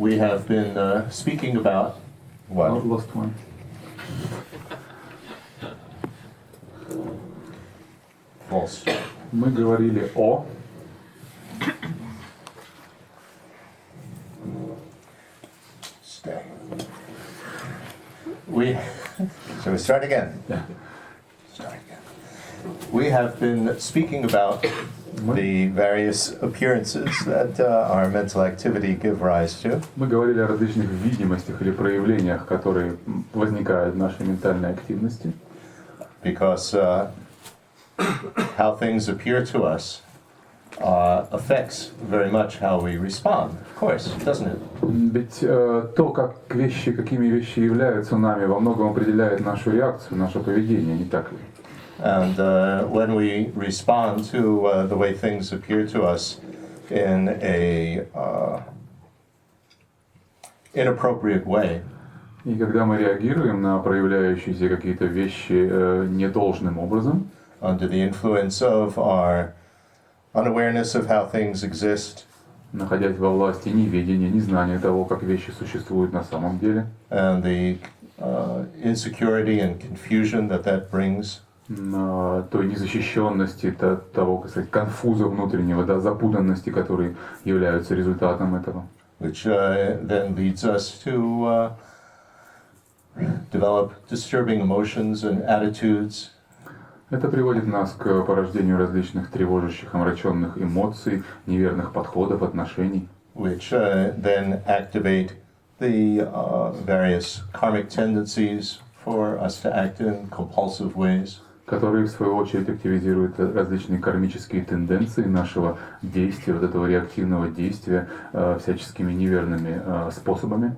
we have been speaking about what? Last one. False. Мы говорили о... Stay. Shall we start again? Yeah. Start again. We have been speaking about the various appearances that our mental activity give rise to. Мы говорили о различных видимостях или проявлениях, которые возникают в нашей ментальной активности. Because how things appear to us affects very much how we respond, of course, doesn't it? Ведь то, какими вещи являются нами, во многом определяет нашу реакцию, наше поведение, не так ли? And when we respond to the way things appear to us in a inappropriate way, И когда мы реагируем на проявляющиеся какие-то вещи недолжным образом, under the influence of our unawareness of how things exist, находясь во власти неведения, незнания того, как вещи существуют на самом деле, and the insecurity and confusion that brings, той незащищенности, того, как сказать, конфуза внутреннего, да, запутанности, которые являются результатом этого. which then leads us to develop disturbing emotions and attitudes. Это приводит нас к порождению различных тревожащих, омраченных эмоций, неверных подходов, отношений, Which then activate the various karmic tendencies for us to act in compulsive ways. которые, в свою очередь, активизируют различные кармические тенденции нашего действия, вот этого реактивного действия, всяческими неверными способами.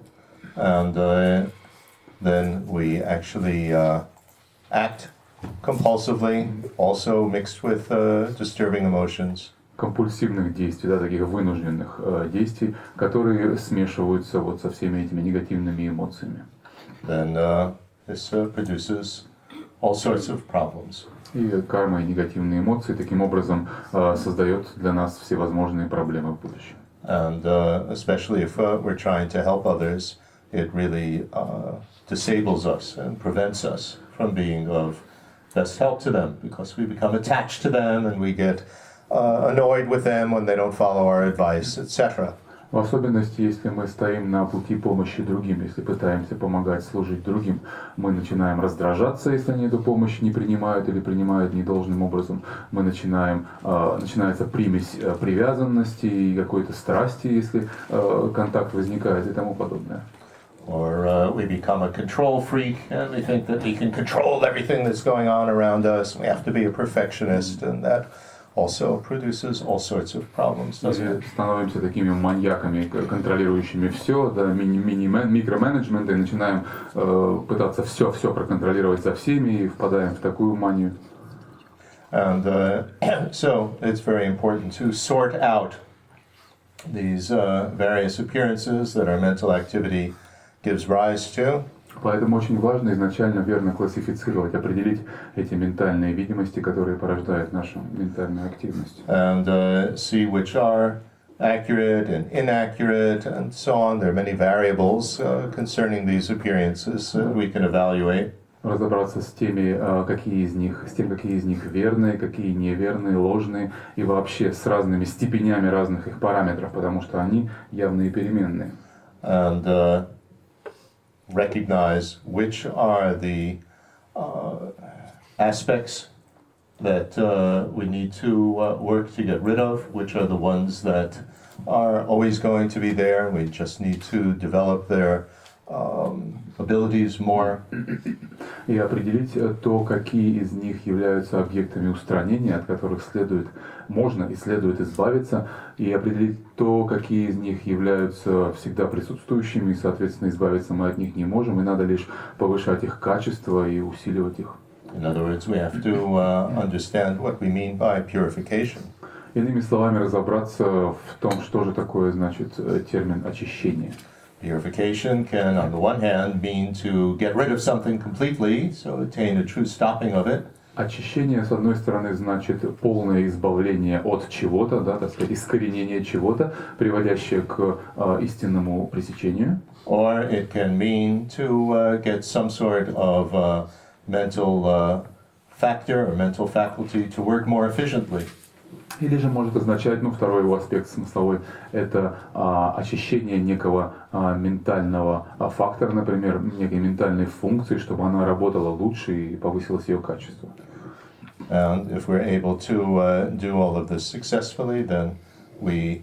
And then we actually act compulsively, also mixed with disturbing emotions. Компульсивных действий, да, таких вынужденных действий, которые смешиваются вот со всеми этими негативными эмоциями. Then this produces all sorts of problems. И карма и негативные эмоции таким образом создает для нас всевозможные проблемы в будущем. And especially if we're trying to help others, it really disables us and prevents us from being of best help to them, because we become attached to them and we get annoyed with them when they don't follow our advice, etc. В особенности, если мы стоим на пути помощи другим, если пытаемся помогать, служить другим, мы начинаем раздражаться, если они эту помощь не принимают или принимают недолжным образом. Мы начинается примесь привязанности и какой-то страсти, если контакт возникает и тому подобное. Or we become a control freak and we think that we can control everything that's going on around us. We have to be a perfectionist, and that also produces all sorts of problems, doesn't it? Становимся такими маньяками, контролирующими все, да, микроменеджмент, и начинаем пытаться все проконтролировать за всеми и впадаем в такую манию. And so it's very important to sort out these various appearances that our mental activity gives rise to. Поэтому очень важно изначально верно классифицировать, определить эти ментальные видимости, которые порождают нашу ментальную активность. And see which are accurate and inaccurate and so on. There are many variables concerning these appearances that we can evaluate. Разобраться с теми, какие из них верные, какие неверные, ложные, и вообще с разными степенями разных их параметров, потому что они явные переменные. And recognize which are the aspects that we need to work to get rid of, which are the ones that are always going to be there. We just need to develop their abilities more. И определить то, какие из них являются объектами устранения, от которых можно и следует избавиться, и определить то, какие из них являются всегда присутствующими, и, соответственно, избавиться мы от них не можем, и надо лишь повышать их качество и усиливать их. In other words, we have to understand what we mean by purification. Иными словами, разобраться в том, что же такое значит термин очищение. Purification can, on the one hand, mean to get rid of something completely, so attain a true stopping of it. Очищение, с одной стороны, значит полное избавление от чего-то, да, так сказать, искоренение чего-то, приводящее к истинному пресечению. Or it can mean to get some sort of mental factor or mental faculty to work more efficiently. Или же может означать, второй его аспект смысловой, это очищение некого ментального фактора, например, некой ментальной функции, чтобы она работала лучше и повысилось ее качество. And if we're able to do all of this successfully, then we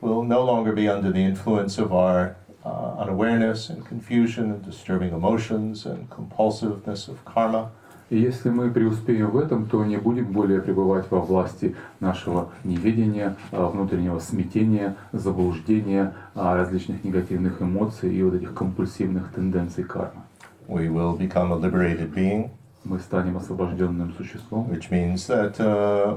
will no longer be under the influence of our unawareness and confusion and disturbing emotions and compulsiveness of karma. И если мы преуспеем в этом, то не будем более пребывать во власти нашего неведения, внутреннего смятения, заблуждения, различных негативных эмоций и вот этих компульсивных тенденций кармы. We will become a liberated being. Мы станем освобожденным существом. Which means that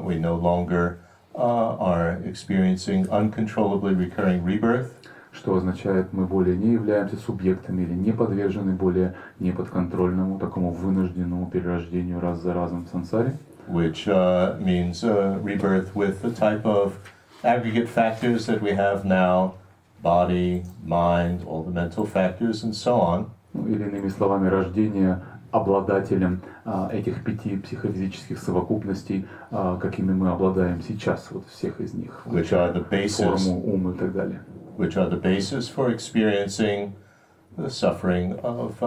we no longer are experiencing uncontrollably recurring rebirth. Что означает, мы более не являемся субъектами или не подвержены более неподконтрольному, такому вынужденному перерождению раз за разом в сансаре. Which means rebirth with the type of aggregate factors that we have now, body, mind, all the mental factors and so on. Или иными словами, рождение обладателем этих 5 психофизических совокупностей, какими мы обладаем сейчас, вот всех из них. Which are the basis. Форму, ум и так далее. Which are the basis for experiencing the suffering of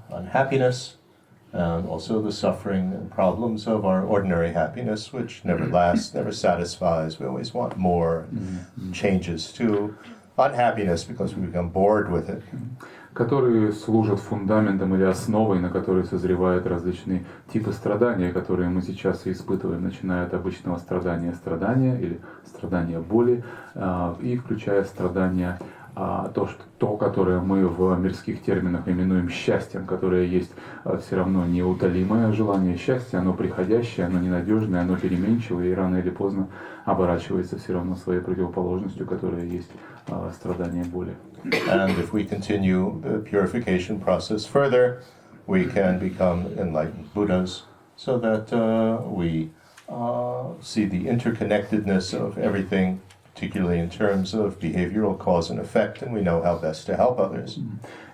unhappiness and also the suffering and problems of our ordinary happiness, which never lasts, never satisfies. We always want more, changes to unhappiness because we become bored with it. Которые служат фундаментом или основой, на которой созревают различные типы страдания, которые мы сейчас и испытываем, начиная от обычного страдания или страдания боли, и включая страдания, то, которое мы в мирских терминах именуем счастьем, которое есть все равно неутолимое желание счастья, оно приходящее, оно ненадежное, оно переменчивое и рано или поздно оборачивается все равно своей противоположностью, которая есть страдание боли. And if we continue the purification process further, we can become enlightened Buddhas, so that we see the interconnectedness of everything, particularly in terms of behavioral cause and effect, and we know how best to help others.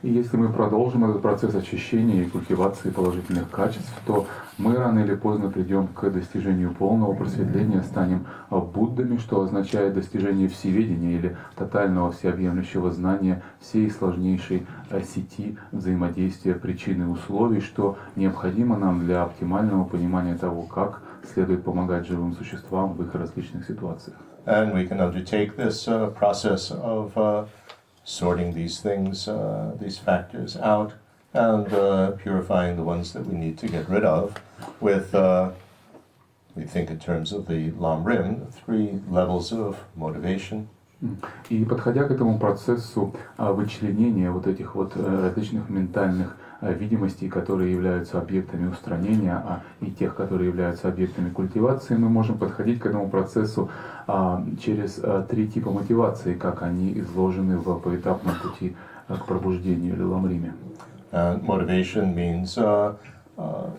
И если мы продолжим этот процесс очищения и культивации положительных качеств, то мы рано или поздно придем к достижению полного просветления, станем Буддами, что означает достижение всеведения или тотального всеобъемлющего знания всей сложнейшей сети взаимодействия причин и условий, что необходимо нам для оптимального понимания того, как следует помогать живым существам в их различных ситуациях. And we can undertake this process of sorting these things, these factors out, and purifying the ones that we need to get rid of with, we think in terms of the Lam Rim, 3 levels of motivation. И подходя к этому процессу вычленения вот этих вот различных ментальных видимостей, которые являются объектами устранения, и тех, которые являются объектами культивации, мы можем подходить к этому процессу через 3 типа мотивации, как они изложены в поэтапном пути к пробуждению или ламриме. Motivation means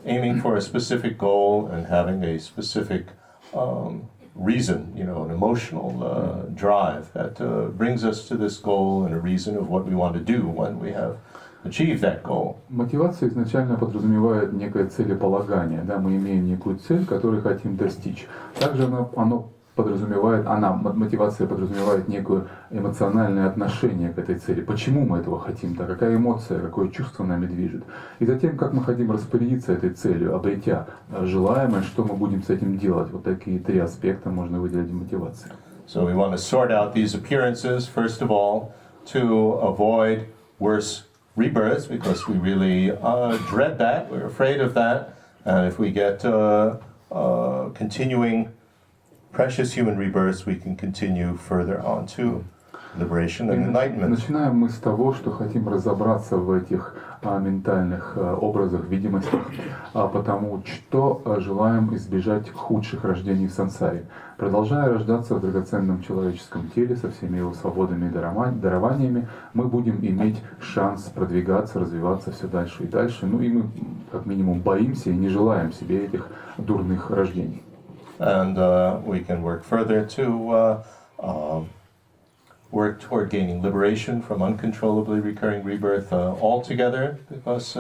aiming for a specific goal and having a specific reason, an emotional drive that brings us to this goal and a reason of what we want to do when we have achieved that goal. Мотивация изначально подразумевает некое целеполагание. Да, мы имеем некую цель, которую хотим достичь. Также мотивация подразумевает некое эмоциональное отношение к этой цели. Почему мы этого хотим? Да, какая эмоция, какое чувство нами движет? И затем, как мы хотим распорядиться этой целью, обретя желаемое, что мы будем с этим делать. Вот такие 3 аспекта можно выделить в мотивации. So we want to sort out these appearances, first of all, to avoid worse rebirths, because we really dread that, we're afraid of that. And if we get continuing precious human rebirths, we can continue further on to liberation and enlightenment. Начинаем мы с того, что хотим разобраться в этих ментальных образах, видимостях, потому что желаем избежать худших рождений в сансаре. Продолжая рождаться в драгоценном человеческом теле со всеми его свободами и дарованиями, мы будем иметь шанс продвигаться, развиваться все дальше и дальше. Ну и мы, как минимум, боимся и не желаем себе этих дурных рождений. And we can work further to work toward gaining liberation from uncontrollably recurring rebirth altogether, because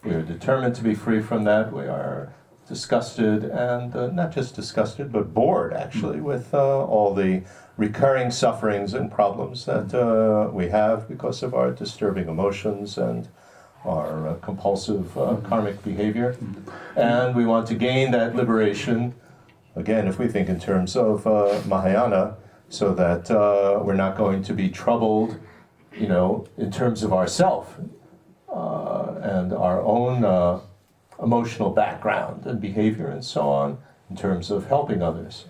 we are determined to be free from that. We are disgusted, and not just disgusted, but bored actually with all the recurring sufferings and problems that we have because of our disturbing emotions and our compulsive karmic behavior. And we want to gain that liberation, again, if we think in terms of Mahayana, so that we're not going to be troubled, in terms of ourself and our own emotional background and behavior and so on, in terms of helping others.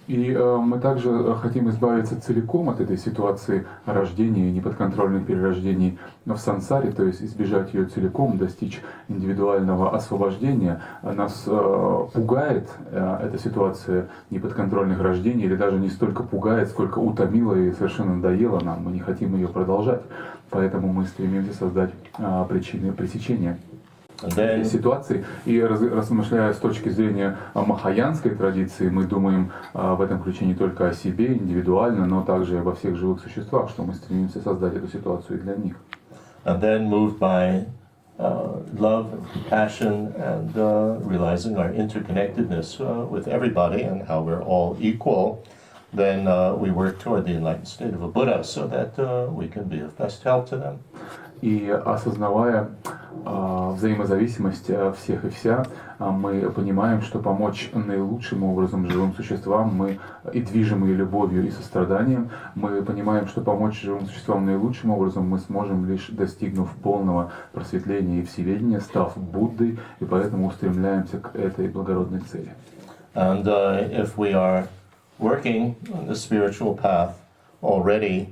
И мы также хотим избавиться целиком от этой ситуации рождения и неподконтрольных перерождений в сансаре, то есть избежать ее целиком, достичь индивидуального освобождения. Нас пугает эта ситуация неподконтрольных рождений, или даже не столько пугает, сколько утомила и совершенно надоела нам. Мы не хотим ее продолжать, поэтому мы стремимся создать причины пресечения этой ситуации. И размышляя с точки зрения махаянской традиции, мы думаем в этом ключе не только о себе индивидуально, но также и обо всех живых существах, что мы стремимся создать эту ситуацию и для них. And then moved by love and compassion and realizing our interconnectedness with everybody and how we're all equal, then we work toward the enlightened state of a Buddha so that we can be of best help to them. И осознавая взаимозависимость всех и вся, мы понимаем, что помочь наилучшим образом живым существам мы и движимые любовью и состраданием, мы понимаем, что помочь живым существам наилучшим образом мы сможем лишь достигнув полного просветления и всеведения, став Буддой, и поэтому устремляемся к этой благородной цели. And if we are working on the spiritual path already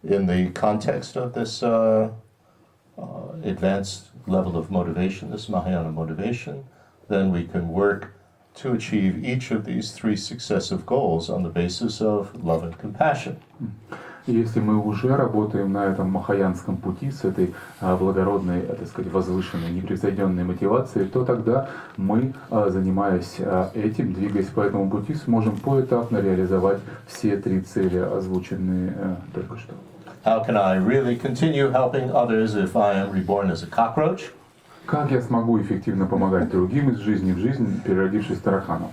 in the context of this advanced level of motivation, this Mahayana motivation, then we can work to achieve each of these three successive goals on the basis of love and compassion. И если мы уже работаем на этом махаянском пути с этой благородной, так сказать, возвышенной, непревзойденной мотивацией, то тогда мы, занимаясь этим, двигаясь по этому пути, сможем поэтапно реализовать все три цели, озвученные только что. How can I really continue helping others if I am reborn as a cockroach? Как я смогу эффективно помогать другим из жизни в жизнь, переродившись тараканом?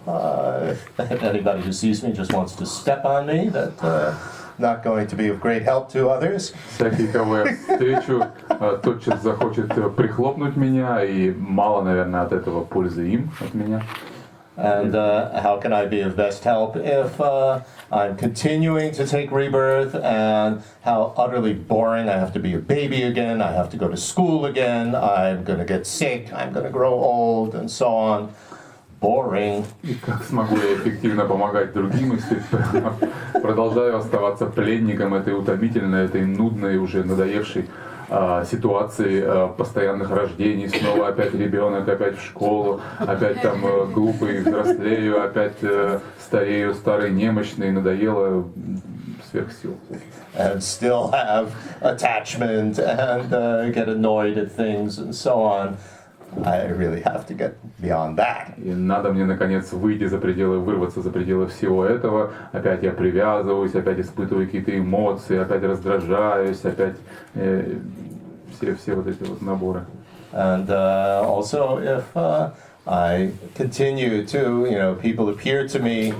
Anybody who sees me just wants to step on me, that not going to be of great help to others. Всякий, кого я встречу, тотчас захочет прихлопнуть меня, и мало, наверное, от этого пользы им, от меня. And how can I be of best help if I'm continuing to take rebirth, and how utterly boring I have to be a baby again, I have to go to school again, I'm going to get sick, I'm going to grow old, and so on. Boring. И как смогу я эффективно помогать другим, если продолжаю оставаться пленником этой утомительной, этой нудной, уже надоевшей ситуации постоянных рождений, снова опять ребенок, опять в школу, опять там глупый взрослею, опять старею, старый, немощный, надоело сверх сил. And still have attachment and get annoyed at things and so on. I really have to get beyond that. И надо мне, наконец, выйти за пределы, вырваться за пределы всего этого. Опять я привязываюсь, опять испытываю какие-то эмоции, опять раздражаюсь, опять все вот эти вот наборы. And also if I continue to, people appear to me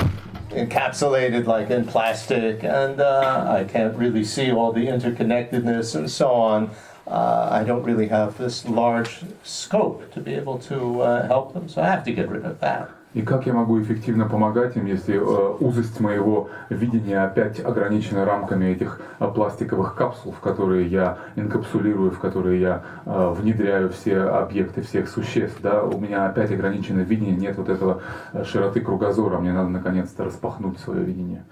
encapsulated like in plastic, and I can't really see all the interconnectedness and so on. I don't really have this large scope to be able to help them, so I have to get rid of that. И как я могу эффективно помогать им, если узость моего видения опять ограничена рамками этих пластиковых капсул, в которые я инкапсулирую, в которые я внедряю все объекты всех существ, да? У меня опять ограничено видение, нет вот этого широты кругозора, мне надо наконец-то распахнуть свое видение.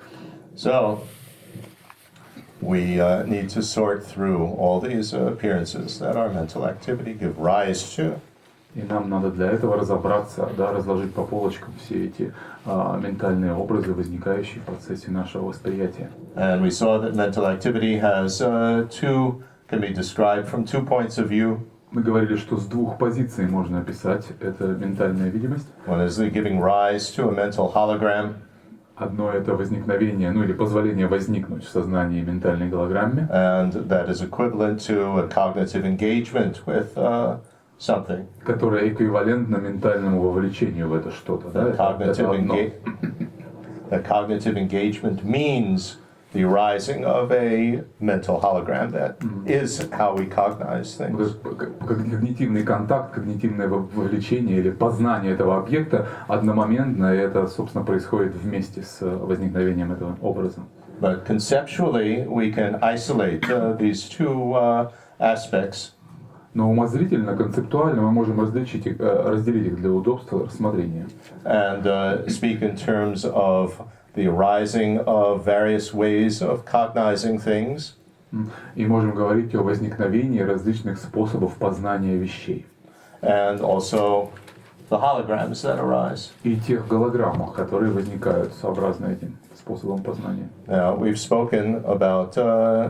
So, we need to sort through all these appearances that our mental activity give rise to. И нам надо для этого разобраться, да, разложить по полочкам все эти ментальные образы, возникающие в процессе нашего восприятия. And we saw that mental activity has can be described from two points of view. Мы говорили, что с двух позиций можно описать это ментальная видимость. One is the giving rise to a mental hologram. Одно это возникновение, ну или позволение возникнуть в сознании ментальной голограмме. And that is equivalent to a cognitive engagement with something. Которое эквивалентно ментальному вовлечению в это что-то. Да? The cognitive engagement means the arising of a mental hologram. That is how we cognize things. Когнитивный контакт, когнитивное вовлечение или познание этого объекта одномоментно, и это, собственно, происходит вместе с возникновением этого образа. But conceptually, we can isolate these two aspects. Но умозрительно, концептуально мы можем разделить их для удобства рассмотрения. And speak in terms of the arising of various ways of cognizing things. И можем говорить о возникновении различных способов познания вещей. And also the holograms that arise. И тех голограммах, которые возникают сообразно этим способом познания. Now, we've spoken about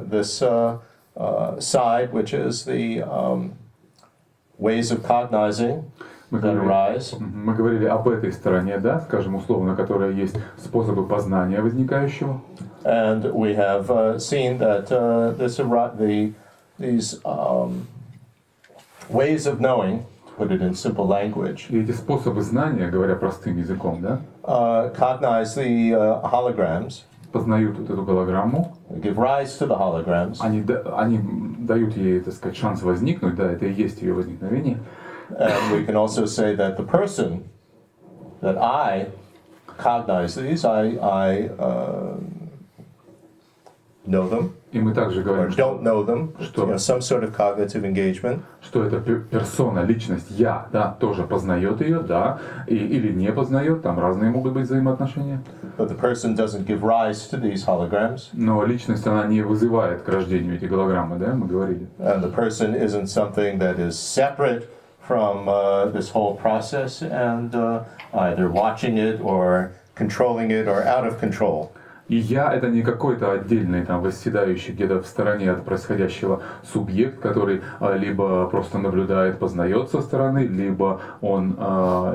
this side, which is the ways of cognizing that arise. Мы говорили об этой стороне, да, скажем условно, которая есть способы познания возникающего. And we have seen that these ways of knowing, put it in simple language, И эти способы знания, говоря простым языком, да, cognize the holograms, познают вот эту голограмму, give rise to the holograms, они дают ей, так сказать, шанс возникнуть, да, это и есть ее возникновение. and we can also say that the person that I cognize these, I know them, И мы также or говорим, don't know them, что some sort of cognitive engagement. что эта персона, личность, я, да, тоже познает ее, да, или не познает, там разные могут быть взаимоотношения. But the person doesn't give rise to these holograms. Но личность, она не вызывает к рождению эти голограммы, да, мы говорили. And the person isn't something that is separate from this whole process and either watching it or controlling it or out of control. И я — это не какой-то отдельный, там, восседающий где-то в стороне от происходящего субъект, который либо просто наблюдает, познает со стороны, либо он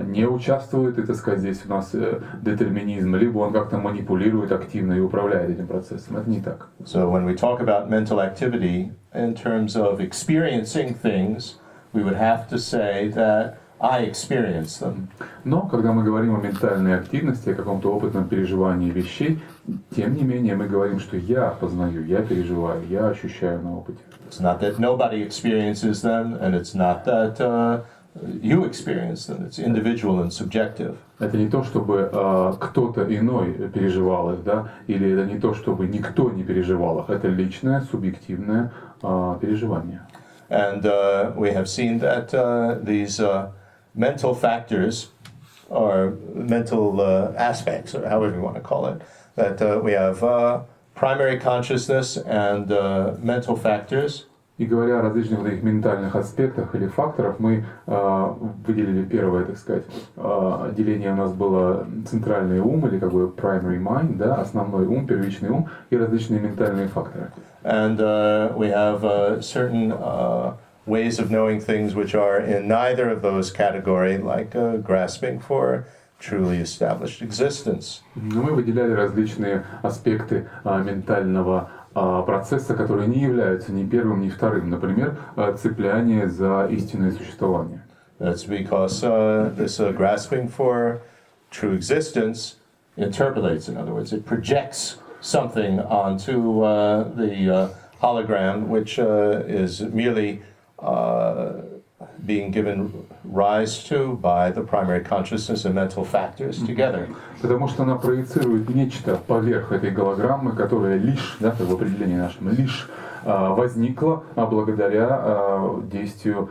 не участвует, и, так сказать, здесь у нас детерминизм, либо он как-то манипулирует активно и управляет этим процессом. Это не так. So when we talk about mental activity in terms of experiencing things, we would have to say that I experience them. Но когда мы говорим о ментальной активности, о каком-то опытном переживании вещей, тем не менее мы говорим, что я познаю, я переживаю, я ощущаю на опыте. It's not that nobody experiences them, and it's not that you experience them. It's individual and subjective. Это не то, чтобы кто-то иной переживал их, да, или это не то, чтобы никто не переживал их. Это личное, субъективное переживание. And we have seen that these mental factors, or mental aspects, or however you want to call it, that we have primary consciousness and mental factors. И говоря о различных вот этих ментальных аспектах или факторах, мы выделили первое, так сказать, деление у нас было центральный ум, или как бы primary mind, да, основной ум, первичный ум, и различные ментальные факторы. And we have certain ways of knowing things which are in neither of those categories, like grasping for truly established existence. Но мы выделяли различные аспекты ментального процесса, которые не являются ни первым, ни вторым. Например, цепляние за истинное существование. That's because this grasping for true existence interpolates, in other words, it projects something onto the hologram, which is merely being given rise to by the primary consciousness and mental factors together. Потому что она проецирует нечто поверх этой голограммы, которая лишь, да, в определении нашем, лишь возникла благодаря действию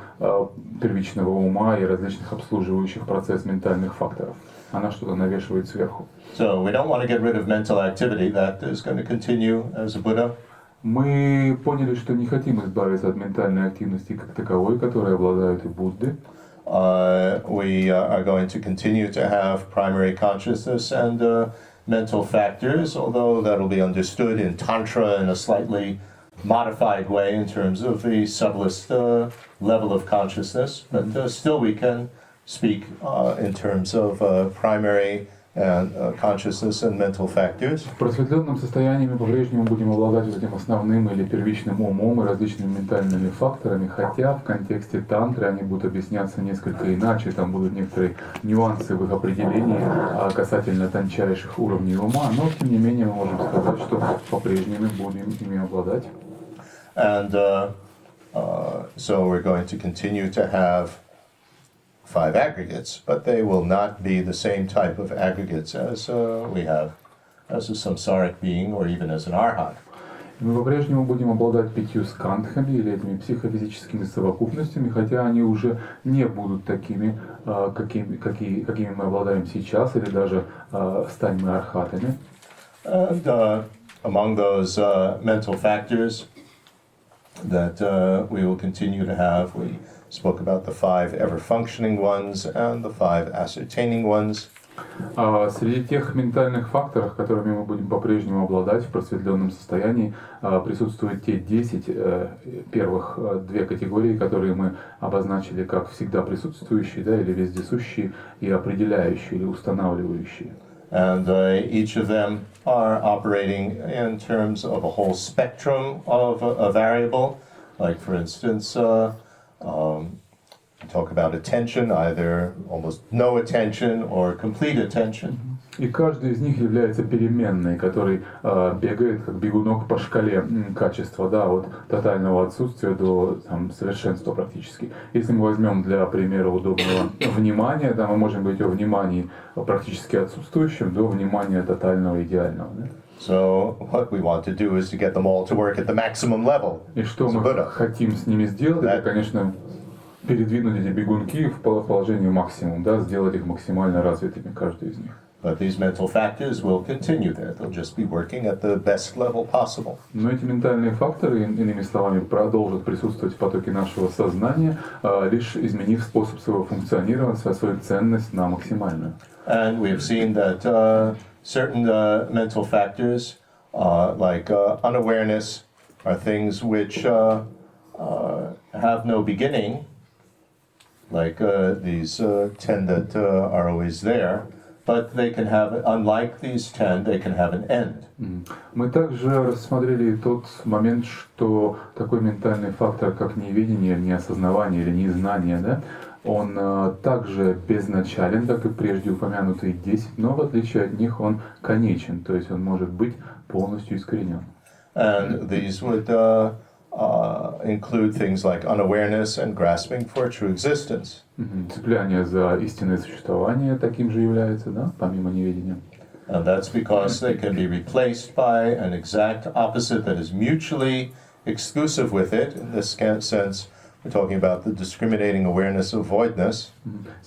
первичного ума и различных обслуживающих процесс ментальных факторов. Она что-то навешивает сверху. So we don't want to get rid of mental activity. That is going to continue as a Buddha. Мы поняли, что не хотим избавиться от ментальной активности как таковой, которой обладают и Будды. We are going to continue to have primary consciousness and mental factors, although that'll be understood in Tantra in a slightly modified way in terms of the subtlest level of consciousness. But still we can speak in terms of primary and consciousness and mental factors. В просветленном состоянии мы по-прежнему будем обладать вот этим основным или первичным умом и различными ментальными факторами, хотя в контексте тантры они будут объясняться несколько иначе, там будут некоторые нюансы в их определении касательно тончайших уровней ума, но тем не менее мы можем сказать, что по-прежнему будем ими обладать. And so we're going to continue to have 5 aggregates, but they will not be the same type of aggregates as we have as a samsaric being or even as an arhat. Мы по-прежнему будем обладать 5 скандхами или этими психофизическими совокупностями, хотя они уже не будут такими, какими мы обладаем сейчас, или даже станем мы архатами. And among those mental factors that we will continue to have, we spoke about the 5 ever-functioning ones and the 5 ascertaining ones. Среди тех ментальных факторов, которыми мы будем по-прежнему обладать в просветленном состоянии, присутствуют те 10 первых 2 категории, которые мы обозначили как всегда присутствующие, да, или вездесущие и определяющие или устанавливающие. And each of them are operating in terms of a whole spectrum of a variable. Like, for instance, talk about attention, either almost no attention or complete attention. И каждый из них является переменной, который бегает как бегунок по шкале качества, да, от тотального отсутствия до совершенства практически. Если мы возьмем для примера удобного внимания, да, мы можем быть о внимании практически отсутствующем до внимания тотального идеального. Да? So what we want to do is to get them all to work at the maximum level. И что мы хотим с ними сделать, это, конечно, передвинуть эти бегунки в положение максимум, да, сделать их максимально развитыми, каждый из них. But these mental factors will continue there. They'll just be working at the best level possible. Но эти ментальные факторы, иными словами, продолжат присутствовать в потоке нашего сознания, лишь изменив способ своего функционирования, свою ценность на максимальную. And we have seen that certain mental factors, like unawareness, are things which have no beginning, like these 10 that are always there. But they can have, unlike these 10, they can have an end. Мы также рассмотрели тот момент, что такой ментальный фактор, как неведение, неосознавание или незнание, да, он также безначален, как и прежде упомянутые 10, но в отличие от них он конечен, то есть он может быть полностью искоренен. And these would include things like unawareness and grasping for true existence. Цепляние за истинное существование таким же является, да, помимо неведения. And that's because they can be replaced by an exact opposite that is mutually exclusive with it. In this sense, we're talking about the discriminating awareness of voidness.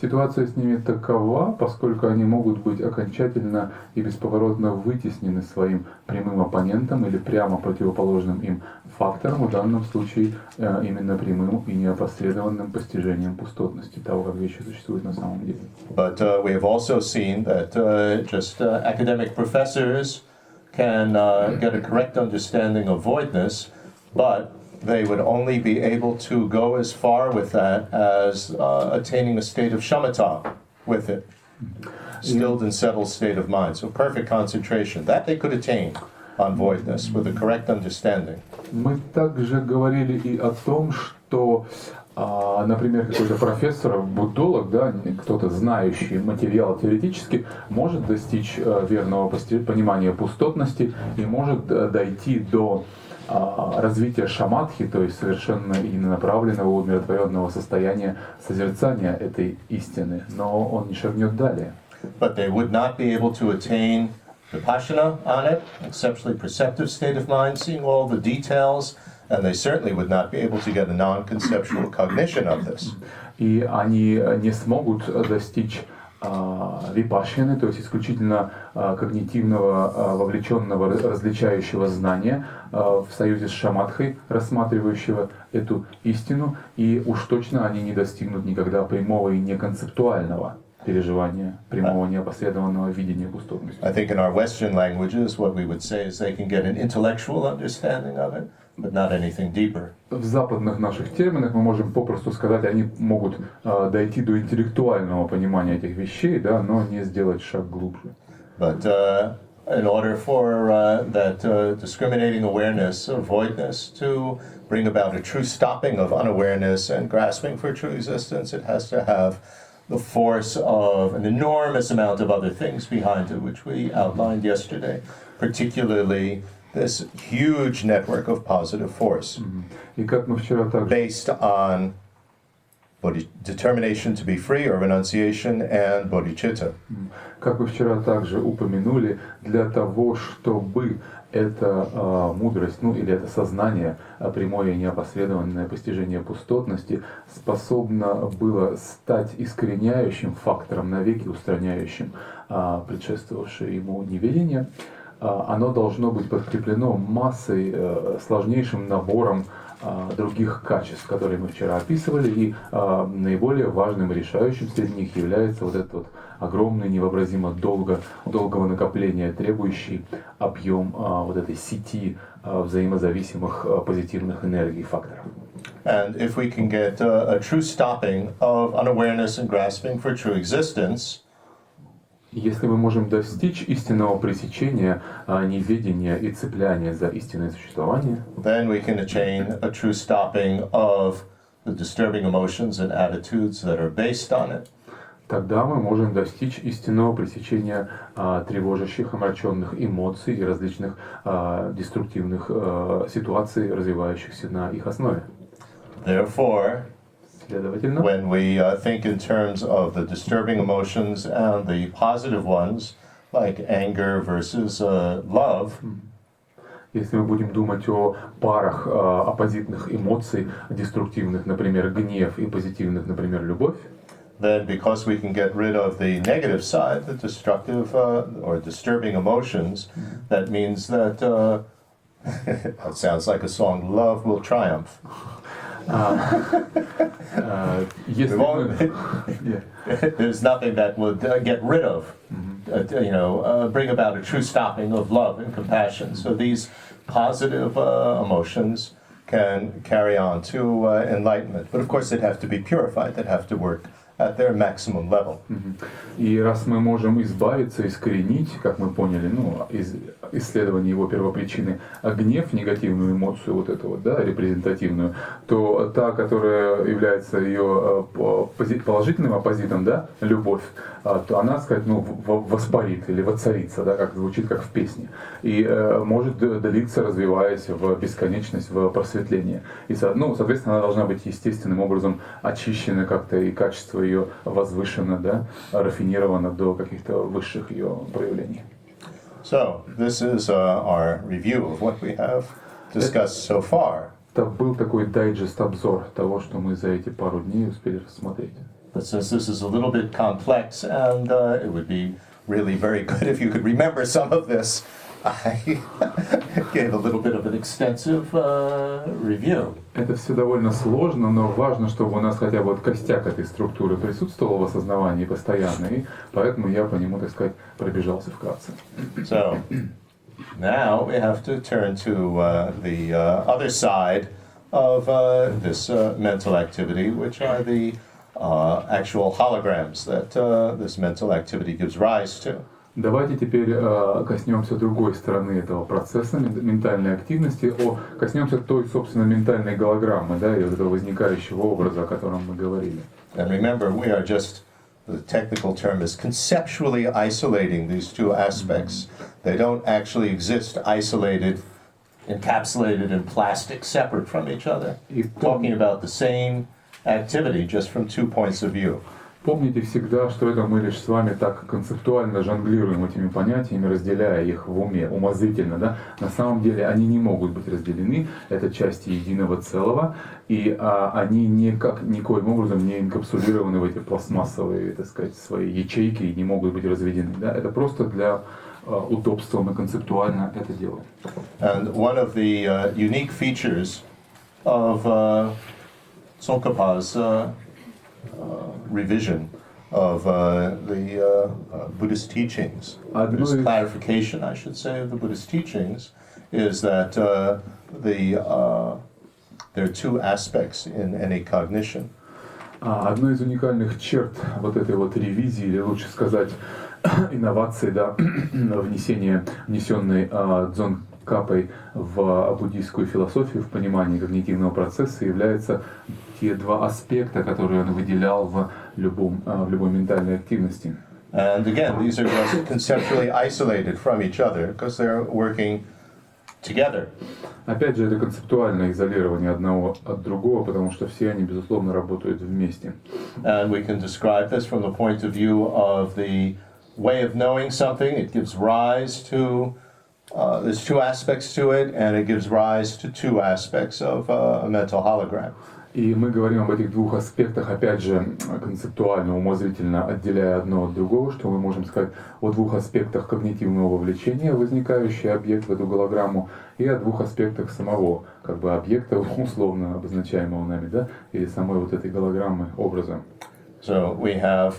Ситуация с ними такова, поскольку они могут быть окончательно и бесповоротно вытеснены своим прямым оппонентом или прямо противоположным им фактором, в данном случае именно прямым и неопосредованным постижением пустотности того, как вещи существуют на самом деле. But we have also seen that just academic professors can get a correct understanding of voidness, but they would only be able to go as far with that as attaining a state of shamatha with it, stilled and settled state of mind. So perfect concentration, that they could attain on voidness with a correct understanding. Мы также говорили и о том, что, например, какой-то профессор, буддолог, да, кто-то знающий материал теоретически, может достичь верного понимания пустотности и может дойти до развития шаматхи, то есть совершенно единонаправленного, умиротворенного состояния созерцания этой истины, но он не шагнет далее. But they would not be able to attain vipassana on it, exceptionally perceptive state of mind, seeing all the details, and they certainly would not be able to get a non-conceptual cognition of this. И они не смогут достичь випашьяны, то есть исключительно когнитивного, вовлеченного, различающего знания, в союзе с шаматхой, рассматривающего эту истину, и уж точно они не достигнут никогда прямого и неконцептуального переживания, прямого неопосредованного видения пустотности. I think in our Western languages, what we would say is they can get an intellectual understanding of it, but not anything deeper. В западных наших терминах мы можем попросту сказать, они могут дойти до интеллектуального понимания этих вещей, да, но не сделать шаг глубже. But in order for that discriminating awareness or voidness to bring about a true stopping of unawareness and grasping for true existence, it has to have the force of an enormous amount of other things behind it, which we outlined yesterday, particularly this huge network of positive force, И как мы вчера также based on determination to be free or renunciation and bodhicitta. Как вы вчера также упомянули, для того, чтобы эта мудрость, ну или это сознание, прямое и неопосредованное постижение пустотности, способно было стать искореняющим фактором, навеки устраняющим предшествовавшее ему неведение, оно должно быть подкреплено массой, сложнейшим набором других качеств, которые мы вчера описывали, и наиболее важным и решающим среди них является вот этот вот огромный, невообразимо долгого накопления, требующий объем вот этой сети взаимозависимых позитивных энергий, факторов. And if we can get a true stopping of unawareness and grasping for true existence, если мы можем достичь истинного пресечения неведения и цепляния за истинное существование, then we can attain a true stopping of the disturbing emotions and attitudes that are based on it. тогда мы можем достичь истинного пресечения тревожащих, омраченных эмоций и различных деструктивных ситуаций, развивающихся на их основе. Therefore, Следовательно, when we think in terms of the disturbing emotions and the positive ones, like anger versus love, если мы будем думать о парах оппозитных эмоций, деструктивных, например, гнев, и позитивных, например, любовь, then because we can get rid of the negative side, the destructive or disturbing emotions, that means that, that sounds like a song, love will triumph. если мы... There's nothing that would get rid of, bring about a true stopping of love and compassion. So these positive emotions can carry on to enlightenment. But of course, they'd have to be purified, they'd have to work at their maximum level. И раз мы можем избавиться, искоренить, как мы поняли, из исследования его первопричины, гнев, негативную эмоцию, вот эту вот, да, репрезентативную, то та, которая является ее положительным оппозитом, да, любовь, то она, сказать, воспарит или воцарится, да, как звучит как в песне, и может длиться, развиваясь в бесконечность, в просветление. И, соответственно, она должна быть естественным образом очищена как-то, и качество ее возвышено, да, рафинировано до каких-то высших ее проявлений. So, this is our review of what we have discussed so far. Это был такой дайджест-обзор того, что мы за эти пару дней успели рассмотреть. But since this is a little bit complex, and it would be really very good if you could remember some of this, I gave a little bit of an extensive review. Это все довольно сложно, но важно, чтобы у нас хотя бы костяк этой структуры присутствовал в осознавании постоянно, и поэтому я по нему, так сказать, пробежался вкратце. So, now we have to turn to the other side of this mental activity, which are the actual holograms that this mental activity gives rise to. Давайте теперь коснемся другой стороны этого процесса ментальной активности, коснемся той, собственно, ментальной голограммы, да, и вот этого возникающего образа, о котором мы говорили. And remember, we are just, the technical term is conceptually isolating these two aspects. They don't actually exist isolated, encapsulated in plastic, separate from each other. Talking about the same activity, just from 2 points of view. Помните всегда, что это мы лишь с вами так концептуально жонглируем этими понятиями, разделяя их в уме, умозрительно. Да? На самом деле они не могут быть разделены, это части единого целого, и они никоим образом не инкапсулированы в эти пластмассовые, так сказать, свои ячейки и не могут быть разведены. Да? Это просто для удобства мы концептуально это делаем. And one of the unique features of Tsongkhapa's revision of the Buddhist teachings, Buddhist clarification, I should say, of the Buddhist teachings, is that there are two aspects in any cognition. Одной из уникальных черт вот этой вот ревизии, или лучше сказать, инновации, да, внесенной Дзонкапой в буддийскую философию, в понимании когнитивного процесса, являются те два аспекта, которые он выделял в любой ментальной активности. And again, these are just conceptually isolated from each other because they're working together. Опять же, это концептуальное изолирование одного от другого, потому что все они, безусловно, работают вместе. And we can describe this from the point of view of the way of knowing something. It gives rise to, there's two aspects to it, and it gives rise to two aspects of a mental hologram. И мы говорим об этих двух аспектах, опять же, концептуально, умозрительно отделяя одно от другого, что мы можем сказать о двух аспектах когнитивного вовлечения, возникающий объект в эту голограмму, и о двух аспектах самого, как бы объекта, условно обозначаемого нами, да, или самой вот этой голограммы, образа. So we have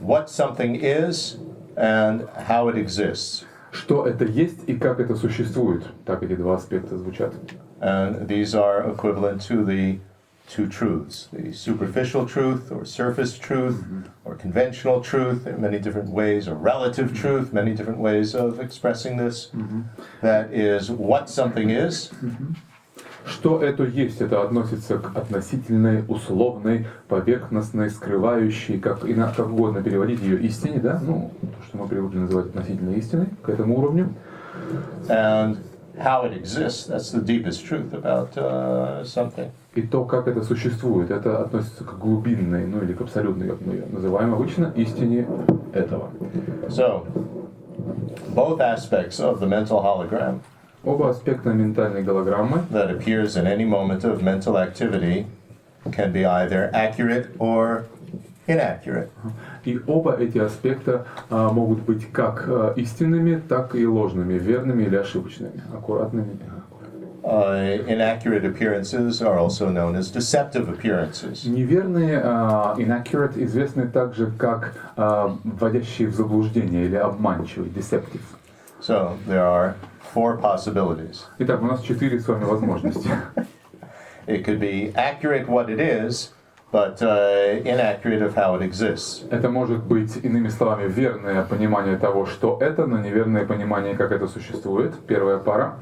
what something is and how it exists. Что это есть и как это существует. Так эти два аспекта звучат. And these are equivalent to the two truths, the superficial truth or surface truth or conventional truth. There are many different ways, or relative truth, many different ways of expressing this. That is what something is. Что это есть, это относится к относительной, условной, поверхностной, скрывающей, как угодно переводить ее истине, да? Ну, то, что мы привыкли называть относительной истиной, к этому уровню. And how it exists, that's the deepest truth about something. И то, как это существует, это относится к глубинной, ну или к абсолютной, как мы ее называем обычно, истине этого. So, both aspects of the mental hologram Оба аспекта ментальной голограммы, that appears in any moment of mental activity can be either accurate or inaccurate. и оба эти аспекта могут быть как истинными, так и ложными, верными или ошибочными, аккуратными. Inaccurate appearances are also known as deceptive appearances. Неверные, inaccurate, известны также как вводящие в заблуждение или обманчивые, deceptive. So there are four possibilities. Итак, у нас 4 с вами возможности. It could be accurate what it is, but inaccurate of how it exists. Это может быть, иными словами, верное понимание того, что это, но неверное понимание, как это существует. Первая пара.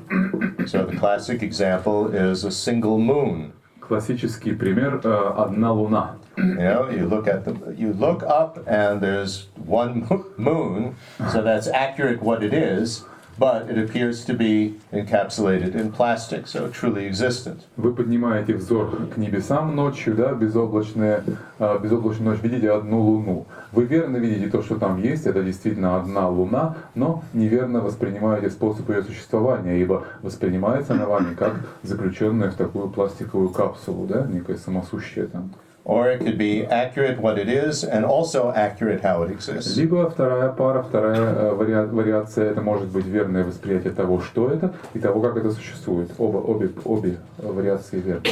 So the classic example is a single moon. Классический пример одна луна. You know, you look up and there's one moon, so that's accurate what it is, but it appears to be encapsulated in plastic, so truly existent. Вы поднимаете взор к небесам ночью, да, безоблачную ночь, видите одну луну. Вы верно видите то, что там есть, это действительно одна луна, но неверно воспринимаете способ ее существования, ибо воспринимается она вами как заключенная в такую пластиковую капсулу, да, некое самосущее там. Or it could be accurate what it is and also accurate how it exists. Либо вторая пара, вторая вариация, это может быть верное восприятие того, что это, и того, как это существует. Обе вариации верны.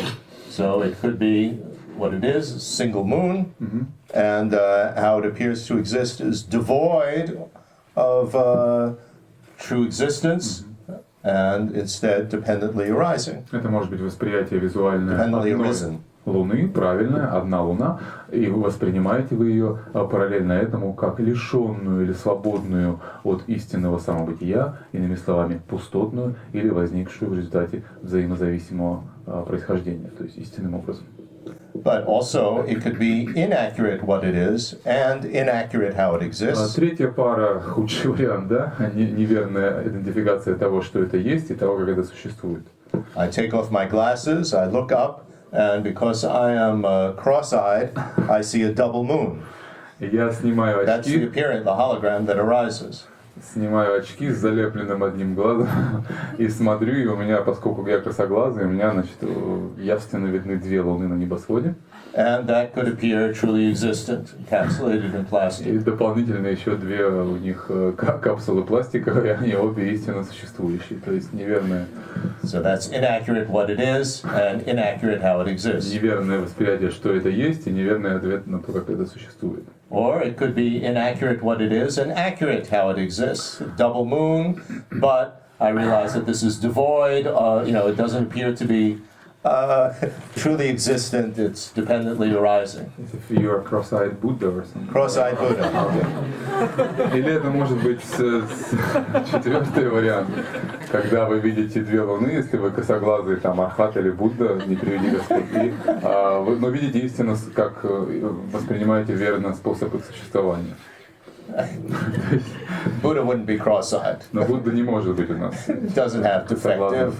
So it could be what it is, a single moon, and how it appears to exist is devoid of true existence and instead dependently arising. Это может быть восприятие визуальное Dependently одной arisen. Луны, правильно, одна Луна, и воспринимаете вы ее параллельно этому как лишенную или свободную от истинного самобытия, иными словами, пустотную или возникшую в результате взаимозависимого происхождения, то есть истинным образом. But also it could be inaccurate what it is and inaccurate how it exists. Третья пара, худший вариант, да, неверная идентификация того, что это есть, и того, как это существует. I take off my glasses, I look up, and because I am cross-eyed, I see a double moon. Я снимаю That's the очки, appearance, the hologram that arises. снимаю очки с залепленным одним глазом и смотрю, и у меня, поскольку я косоглазый, у меня, значит, явственно видны две луны на небосводе. And that could appear truly existent, encapsulated in И plastic. дополнительно еще две у них капсулы пластиковые, они обе истинно существующие, то есть неверное So that's inaccurate what it is and inaccurate how it exists. неверное восприятие, что это есть, и неверный ответ на то, как это существует. Or it could be inaccurate what it is and accurate how it exists. Double moon, but I realize that this is devoid, it doesn't appear to be truly existent, it's dependently arising. If you are cross-eyed Buddha or something. Cross-eyed Buddha. Или это может быть четвертый вариант, когда вы видите две луны, если вы косоглазый, там, Архат или Будда, не приведи Господь, но видите истину, как воспринимаете верно способ их существования. Buddha wouldn't be cross-eyed. Но Будда не может быть у нас. Doesn't have defective.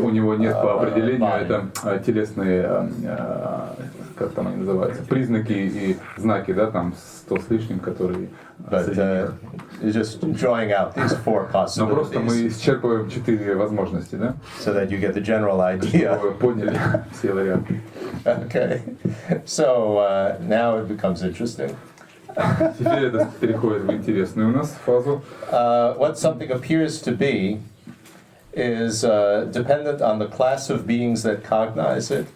У него нет по определению это телесные, как там они называются, признаки и знаки, да, там 100 с лишним, которые. But you're just drawing out these four Но просто мы possibilities исчерпываем 4 возможности, да? so that you get the general idea. Чтобы вы поняли все варианты. Okay, so now it becomes interesting. Теперь это переходит в интересную у нас фазу. What something appears to be is dependent on the class of beings that cognize it.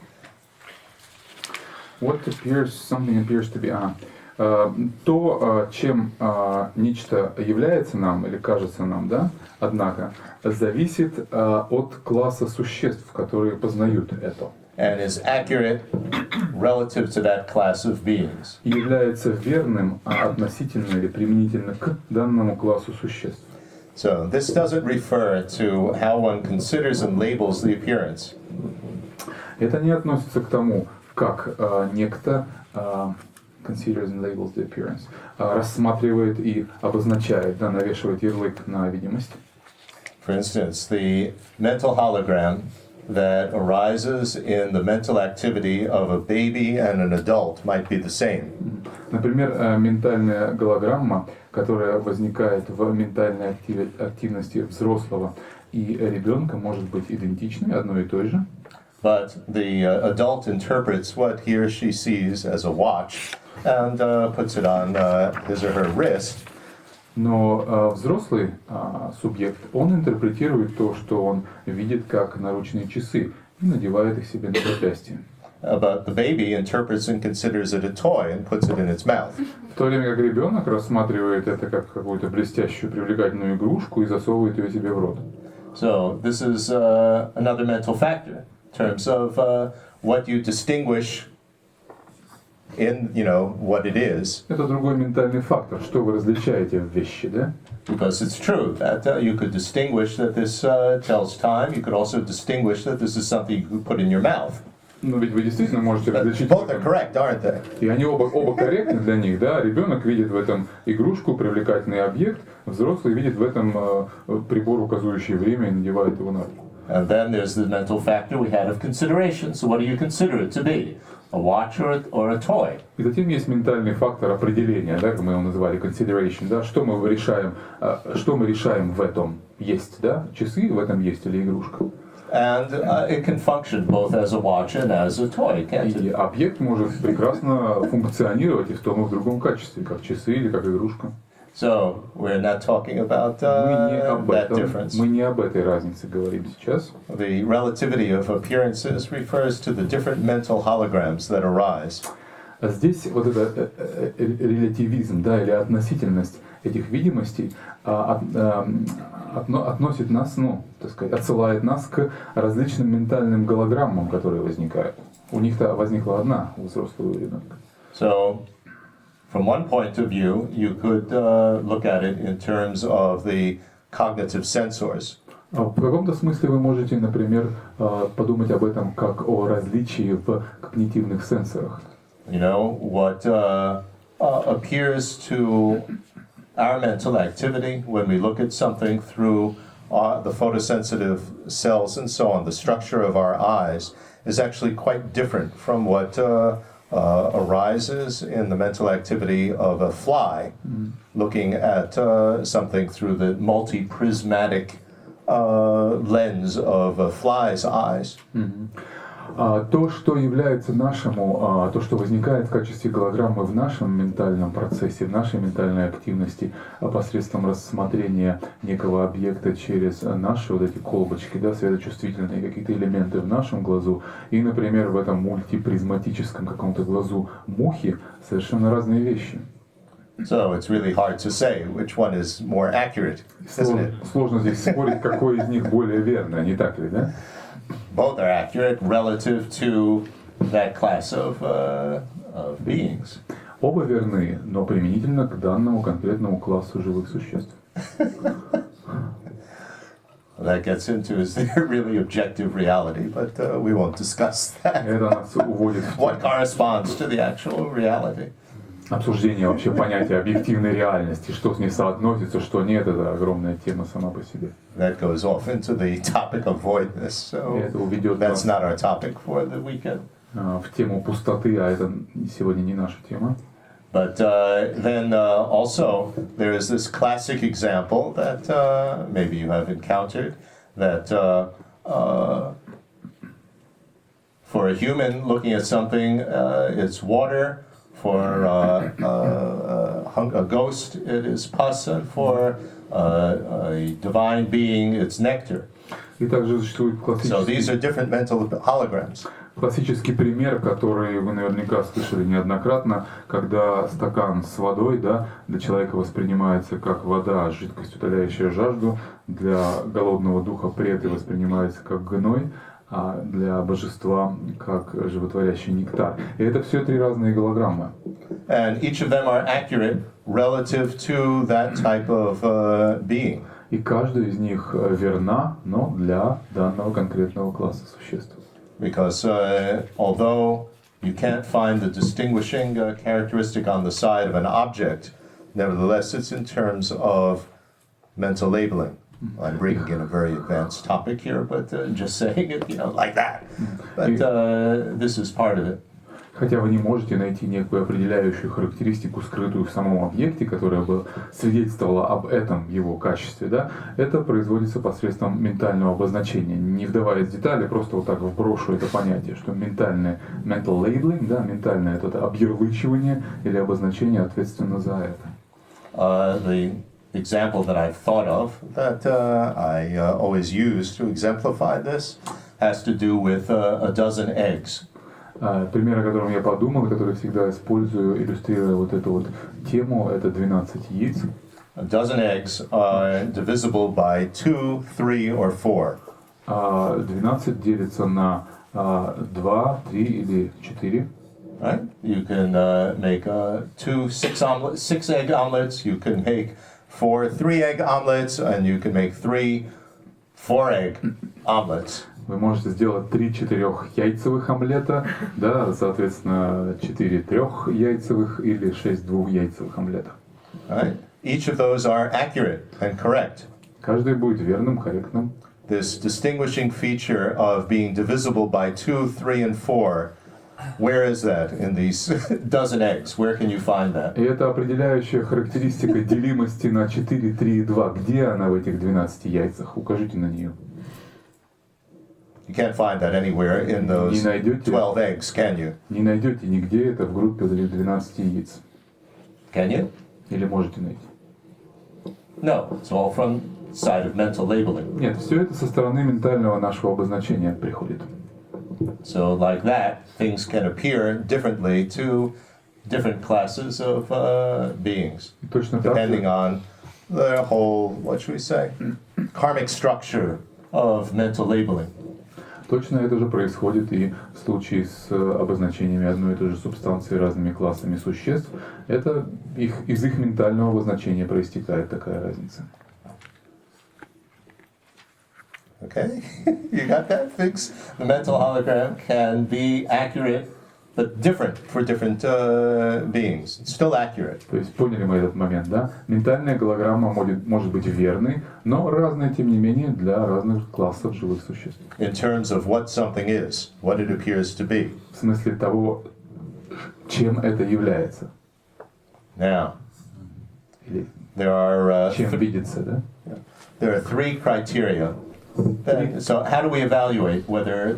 What appears, something appears to be. То, чем нечто является нам или кажется нам, да, однако, зависит от класса существ, которые познают это. And is accurate relative to that class of beings. И является верным относительно или применительно к данному классу существ. So this doesn't refer to how one considers and labels the appearance. Это не относится к тому, как некто considers and labels the appearance, рассматривает и обозначает, да, навешивает ярлык на видимость. For instance, the mental hologram that arises in the mental activity of a baby and an adult might be the same. Например, ментальная голограмма, которая возникает в ментальной активности взрослого и ребенка, может быть идентичной, одной и той же. But the adult interprets what he or she sees as a watch and puts it on his or her wrist. Но взрослый субъект, он интерпретирует то, что он видит как наручные часы, и надевает их себе на запястье. But the baby interprets and considers it a toy and puts it in its mouth. В то время как ребенок рассматривает это как какую-то блестящую, привлекательную игрушку и засовывает ее себе в рот. So this is another mental factor in terms of what you distinguish in, what it is. Это другой ментальный фактор, что вы различаете в вещи, да? Because it's true that you could distinguish that this tells time. You could also distinguish that this is something you could put in your mouth. Но ведь вы действительно можете различить. Both are correct, aren't they? И они оба корректны для них, да? Ребенок видит в этом игрушку, привлекательный объект, взрослый видит в этом прибор, указывающий время, и надевает его на руку. And then there's the mental factor we had of consideration. So what do you consider it to be? A watch or a toy? И затем есть ментальный фактор определения, да, как мы его называли, consideration, да, что мы решаем в этом есть, да, часы в этом есть или игрушка. And it can function both as a watch and as a toy, can't И it? объект может прекрасно функционировать и в том и в другом качестве, как часы или как игрушка. So we're not talking about that difference. Мы не об этой разнице говорим сейчас. The relativity of appearances refers to the different mental holograms that arise. А здесь вот это релятивизм, да, или относительность этих видимостей относит нас, так сказать, отсылает нас к различным ментальным голограммам, которые возникают. У них-то возникла одна, у взрослого ребенка. So, from one point of view, you could look at it in terms of the cognitive sensors. В каком-то смысле вы можете, например, подумать об этом как о различии в когнитивных сенсорах. What appears to our mental activity when we look at something through the photosensitive cells and so on, the structure of our eyes is actually quite different from what arises in the mental activity of a fly, looking at something through the multi-prismatic lens of a fly's eyes. То, что является нашему, то, что возникает в качестве голограммы в нашем ментальном процессе, в нашей ментальной активности, посредством рассмотрения некого объекта через наши вот эти колбочки, да, светочувствительные какие-то элементы в нашем глазу, и, например, в этом мультипризматическом каком-то глазу мухи, совершенно разные вещи. So it's really hard to say which one is more accurate, isn't it? Сложно здесь спорить, какой из них более верный, не так ли, да? Both are accurate relative to that class of beings. Оба верны, но применительно к данному конкретному классу живых существ. That gets into is there really objective reality, but we won't discuss that. Это нас уводит в What corresponds to the actual reality? обсуждение вообще понятия объективной реальности, что с ней соотносится, что нет, это огромная тема сама по себе. That goes off into the topic of voidness, so that's not our topic for the weekend. В тему пустоты, а это сегодня не наша тема. But then also there is this classic example that maybe you have encountered, that for a human looking at something, it's water. For a ghost, it is pus, and for a divine being, it's nectar. И также существует So these are different mental holograms. классический пример, который вы наверняка слышали неоднократно, когда стакан с водой, да, для человека воспринимается как вода, жидкость, утоляющая жажду, для голодного духа преты воспринимается как гной, а для божества как животворящий нектар. И это все три разные голограммы. And each of them are accurate relative to that type of being. И каждая из них верна, но для данного конкретного класса существ. Because although you can't find the distinguishing characteristic on the side of an object, nevertheless it's in terms of mental labeling. I'm bringing in a very advanced topic here, but just saying it, like that. But this is part of it. Хотя вы не можете найти некую определяющую характеристику, скрытую в самом объекте, которая бы свидетельствовала об этом его качестве, да, это производится посредством ментального обозначения. Не вдаваясь в детали, просто вот так вброшу это понятие, что ментальное, mental labeling, да, ментальное это объярлычивание или обозначение ответственно за это. The example that I've thought of, that I always use to exemplify this, has to do with a dozen eggs. Пример, о котором я подумал, который всегда использую, иллюстрируя вот эту вот тему, это 12 яиц. A dozen eggs are divisible by 2, 3, or 4. 12 делится на 2, 3 или 4. Right? You can make 2 6 egg omelets. You can make 4 3 egg omelets, and you can make 3 4 egg omelets. Вы можете сделать 3 4-яйцевых омлета, да, соответственно, 4 3-яйцевых или 6 2-яйцевых омлета. Right? Each of those are accurate and correct. Каждый будет верным, корректным. This distinguishing feature of being divisible by 2, 3, and 4, where is that in these dozen eggs? Where can you find that? И это определяющая характеристика делимости на 4, 3 и 2. Где она в этих 12 яйцах? Укажите на нее. You can't find that anywhere in those 12 eggs, can you? Не найдете нигде это в группе 12 яиц. Can you? Или можете найти? No, it's all from the side of mental labeling. Нет, все это со стороны ментального нашего обозначения приходит. So like that, things can appear differently to different classes of beings, depending on the whole, what should we say, karmic structure of mental labeling. Точно это же происходит и в случае с обозначениями одной и той же субстанции разными классами существ. Это из их ментального обозначения проистекает такая разница. Okay, you got that? Things, the mental hologram can be accurate, but different for different beings. It's still accurate. То есть поняли мы этот момент, да? Ментальная голограмма может быть верной, но разная, тем не менее, для разных классов живых существ. In terms of what something is, what it appears to be. В смысле того, чем это является. Now, Или there are чем видится, да? there are three criteria. So, how do we evaluate whether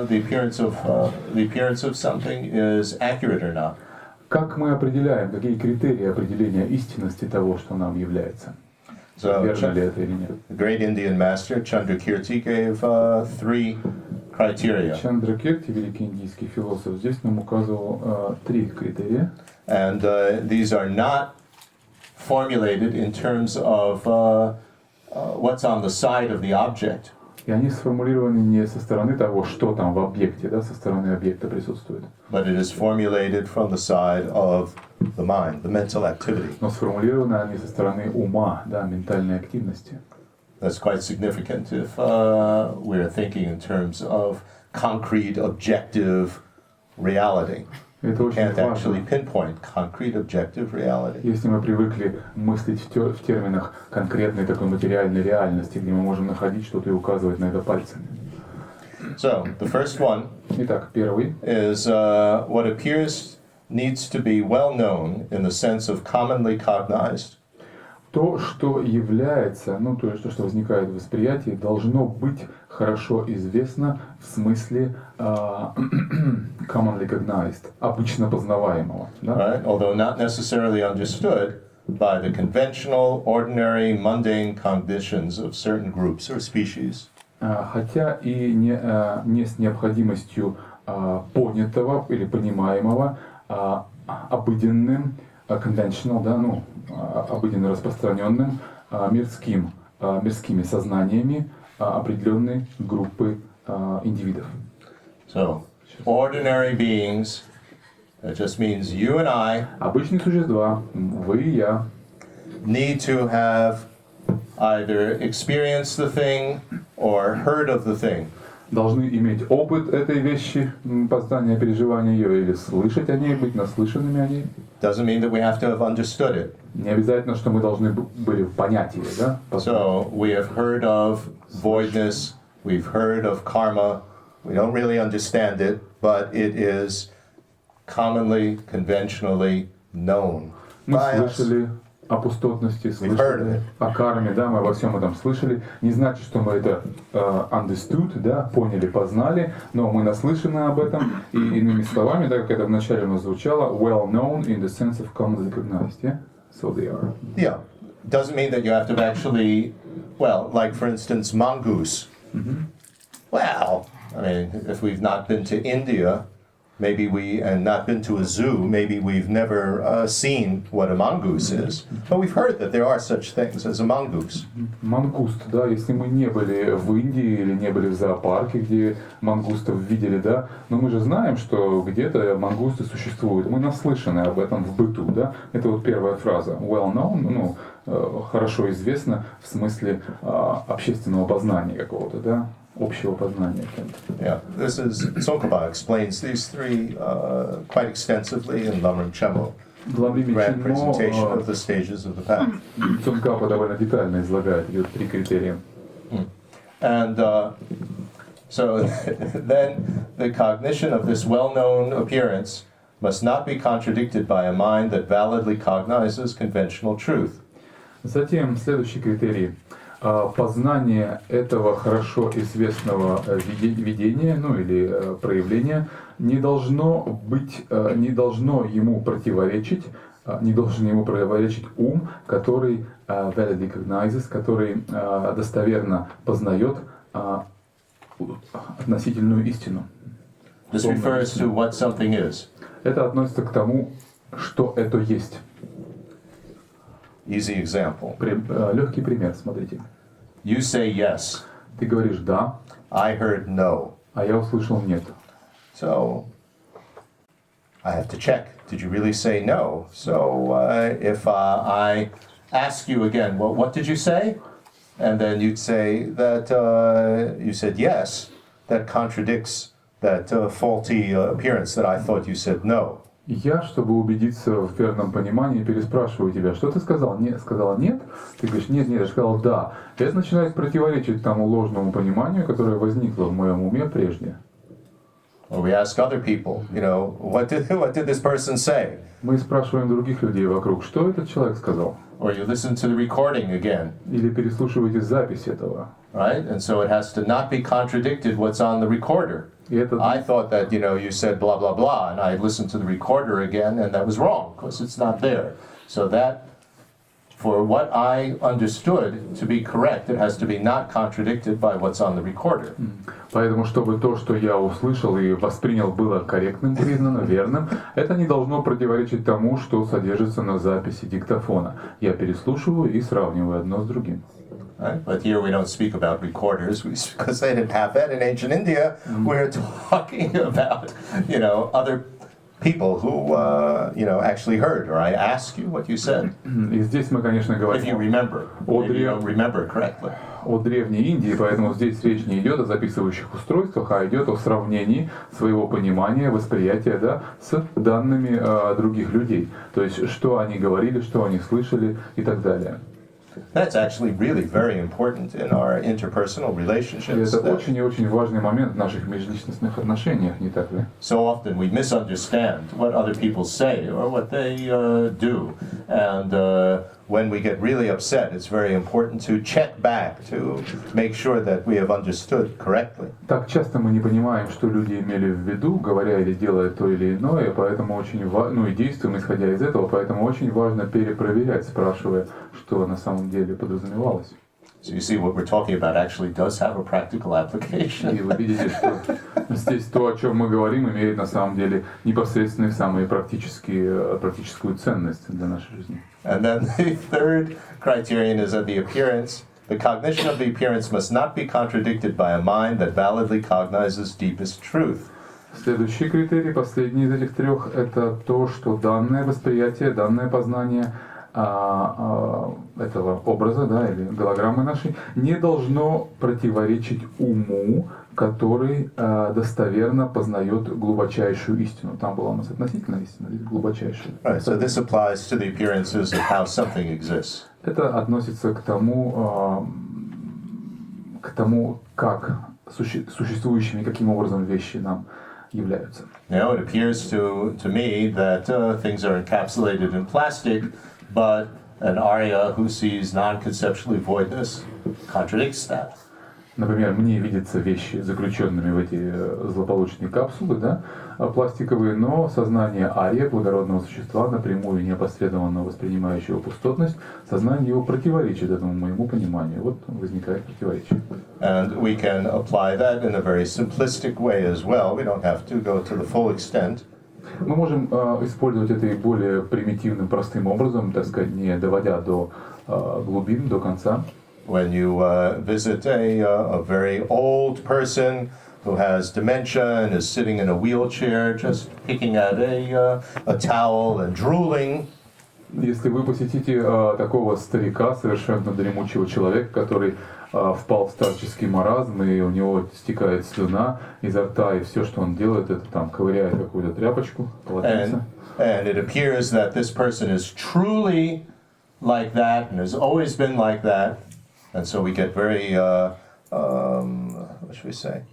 the appearance of something is accurate or not? Как мы определяем, какие критерии определения истинности того, что нам является? So, Верно ли это или нет? the great Indian master Chandrakirti gave three criteria. Чандракирти, великий индийский философ, здесь нам указывал три критерия. And these are not formulated in terms of what's on the side of the object. И они сформулированы не со стороны того, что там в объекте, да, со стороны объекта присутствует. But it is formulated from the side of the mind, the mental activity. Но сформулированы они со стороны ума, да, ментальной активности. That's quite significant if we're thinking in terms of concrete, objective reality. Это We очень can't actually важно. pinpoint concrete, objective reality. Если мы привыкли мыслить в терминах конкретной такой материальной реальности, где мы можем находить что-то и указывать на это пальцами. So, the first one Итак, первый. is what appears needs to be well known in the sense of commonly cognized. То, что является, ну то есть то, что возникает в восприятии, должно быть хорошо известно в смысле commonly recognized, обычно познаваемого. Да? Right? Although not necessarily understood by the conventional, ordinary, mundane cognitions of certain groups or species. Хотя и не с необходимостью понятого или понимаемого обыденным, conventional, да, ну, обыденно распространенным мирскими сознаниями определенной группы индивидов. So, ordinary beings, that just means you and I Обычные существа, вы и я, need to have either experienced the thing or heard of the thing. должны иметь опыт этой вещи, познания, переживания ее, или слышать о ней, быть наслышанными о ней. Doesn't mean that we have to have understood it. Не обязательно, что мы должны были в понятии, да? So, we have heard of voidness, we've heard of karma, we don't really understand it, but it is commonly, conventionally known Мы by us. слышали о пустотности, heard of слышали it. о карме, да, мы обо всем этом слышали. Не значит, что мы это understood, да, поняли, познали, но мы наслышаны об этом. И иными словами, так как это вначале у нас звучало, well known in the sense of commonly recognized, yeah? So they are. Yeah, doesn't mean that you have to actually, well, like for instance, mongoose. Well, I mean, if we've not been to India, and not been to a zoo, maybe we've never seen what a mongoose is, but we've heard that there are such things as a mongoose. Мангуст, да, если мы не были в Индии или не были в зоопарке, где мангустов видели, да, но мы же знаем, что где-то мангусты существуют, мы наслышаны об этом в быту, да, это вот первая фраза, well known, ну, хорошо известно в смысле общественного познания какого-то, да, общего познания кем-то. Yeah, this is, Tsongkhapa explains these three quite extensively in Lamrim Chemo, grand presentation of the stages of the path. Цонкапа довольно детально излагает эти три критерия. And so then the cognition of this well-known appearance must not be contradicted by a mind that validly cognizes conventional truth. Затем следующий критерий. Познание этого хорошо известного видения, ну или проявления, не должно ему противоречить, не должен ему противоречить ум, который validly recognizes, который достоверно познает относительную истину. This refers to what something is. Это относится к тому, что это есть. Easy example. Легкий пример, смотрите. You say yes. Ты говоришь «да», I heard no. а я услышал «нет». So I have to check. Did you really say no? So if I ask you again, well, what did you say? And then you'd say that you said yes. That contradicts that faulty appearance that I thought you said no. Я, чтобы убедиться в верном понимании, переспрашиваю тебя, что ты сказал? Нет, сказала нет? Ты говоришь, нет, я сказал да. Это начинает противоречить тому ложному пониманию, которое возникло в моем уме прежде. Or we ask other people, what did this person say? Мы спрашиваем других людей вокруг, что этот человек сказал. Or you listen to the recording again. Или переслушиваете запись этого. Right? And so it has to not be contradicted what's on the recorder. I thought that, you said blah, blah, blah, and I listened to the recorder again, and that was wrong, because it's not there. So that, for what I understood to be correct, it has to be not contradicted by what's on the recorder. Поэтому, чтобы то, что я услышал и воспринял, было корректным, признано верным, это не должно противоречить тому, что содержится на записи диктофона. Я переслушиваю и сравниваю одно с другим. Right? But here we don't speak about recorders, because they didn't have that in ancient India. We're talking about, other people who, actually heard, or I ask you what you said. И здесь мы, конечно, говорим if you remember, if you don't remember correctly. О Древней Индии, поэтому здесь речь не идет о записывающих устройствах, а идет о сравнении своего понимания, восприятия, с данными других людей. То есть, что они говорили, что они слышали и так далее. That's actually really very important in our interpersonal relationships. Это очень и очень важный момент в наших межличностных отношениях, не так ли? So often we misunderstand what other people say or what they do, and when we get really upset, it's very important to check back to make sure that we have understood correctly. Так часто мы не понимаем, что люди имели в виду, говоря или делая то или иное, поэтому очень важно, и действуем исходя из этого, поэтому очень важно перепроверять, спрашивая, что на самом деле подразумевалось. So you see, what we're talking about actually does have a practical application. И вы видите, что здесь то, о чем мы говорим, имеет на самом деле непосредственную самую практическую ценность для нашей жизни. And then the third criterion is that the appearance, the cognition of the appearance must not be contradicted by a mind that validly cognizes deepest truth. Следующий критерий, последний из этих трех, это то, что данное восприятие, данное познание этого образа, или голограммы нашей, не должно противоречить уму, который достоверно познает глубочайшую истину. Там была у нас относительная истина, здесь глубочайшая. Right, so this applies to the appearances of how something exists. Это относится к тому, как существующими, каким образом вещи нам являются. Now it appears to me that things are encapsulated in plastic, but an Arya who sees non-conceptually voidness contradicts that. Например, мне видятся вещи заключенными в эти злополучные капсулы, пластиковые, но сознание ария, благородного существа, напрямую и неопосредованно воспринимающего пустотность, сознание его противоречит этому моему пониманию. Вот возникает противоречие. And we can apply that in a very simplistic way as well. We don't have to go to the full extent. Мы можем использовать это и более примитивным, простым образом, так сказать, не доводя до глубин, до конца. When you visit a very old person who has dementia and is sitting in a wheelchair, just picking at a towel and drooling. Если вы посетите такого старика, совершенно дремучего человека, который впал в старческий маразм, и у него стекает слюна изо рта, и все, что он делает, это там ковыряет какую-то тряпочку, полотенце. And it appears that this person is truly like that and has always been like that. And so we get very, what should we say,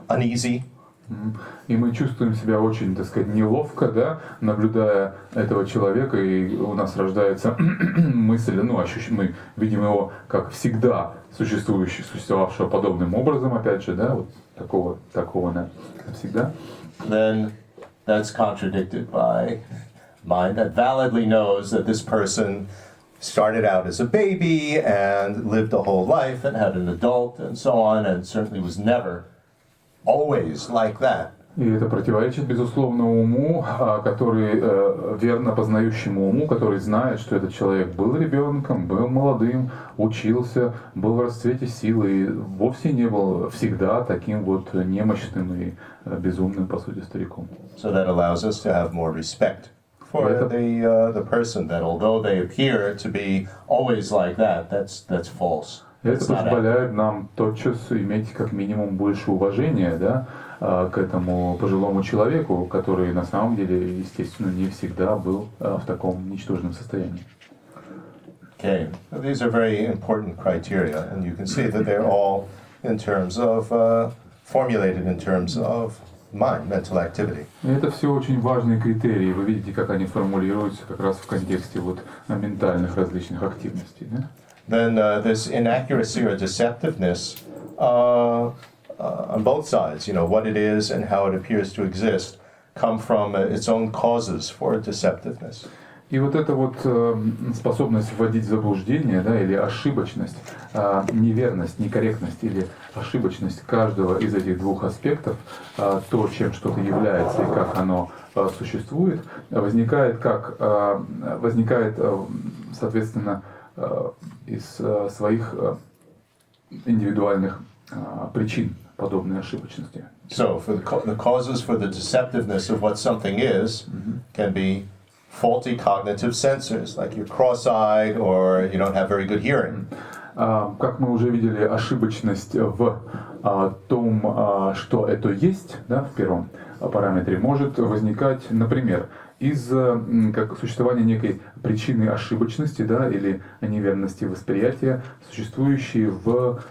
uneasy. И мы чувствуем себя очень, так сказать, неловко, наблюдая этого человека, и у нас рождается мысль, мы видим его как всегда существовавшего подобным образом, опять же, вот такого всегда. Then that's contradicted by mind that validly knows that this person started out as a baby and lived a whole life and had an adult and so on, and certainly was never always like that. И это противоречит, безусловно, уму, который верно познающему уму, который знает, что этот человек был ребенком, был молодым, учился, был в расцвете силы и вовсе не был всегда таким вот немощным и безумным, по сути, стариком. So that allows us to have more respect for the person, that although they appear to be always like that, that's false. Это позволяет нам тотчас иметь как минимум больше уважения, к этому пожилому человеку, который на самом деле, естественно, не всегда был в таком ничтожном состоянии. Okay, these are very important criteria, and you can see that they're all in terms of, formulated in terms of mind, mental activity. И это все очень важные критерии. Вы видите, как они формулируются как раз в контексте вот ментальных различных активностей. Да? Then this inaccuracy or deceptiveness on both sides, what it is and how it appears to exist, come from its own causes for deceptiveness. И вот эта вот способность вводить в заблуждение, да, или ошибочность, неверность, некорректность или ошибочность каждого из этих двух аспектов, то, чем что-то является и как оно существует, возникает, соответственно, из своих индивидуальных причин подобной ошибочности. So the causes for the deceptiveness of what something is can be faulty cognitive sensors, like you're cross-eyed or you don't have very good hearing. Как мы уже видели, ошибочность в том, что это есть, да, в первом параметре, может возникать, например, из существования некой причины ошибочности, да, или неверности восприятия, существующей в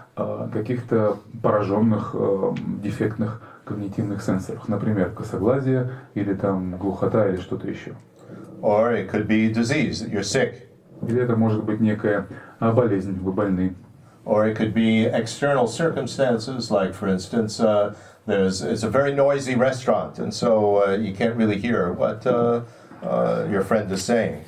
каких-то пораженных, дефектных когнитивных сенсорах, например, косоглазие или там глухота или что-то еще. Or it could be disease, that you're sick. Или это может быть некая болезнь, вы больны. Or it could be external circumstances, like for instance, it's a very noisy restaurant, and so you can't really hear what your friend is saying.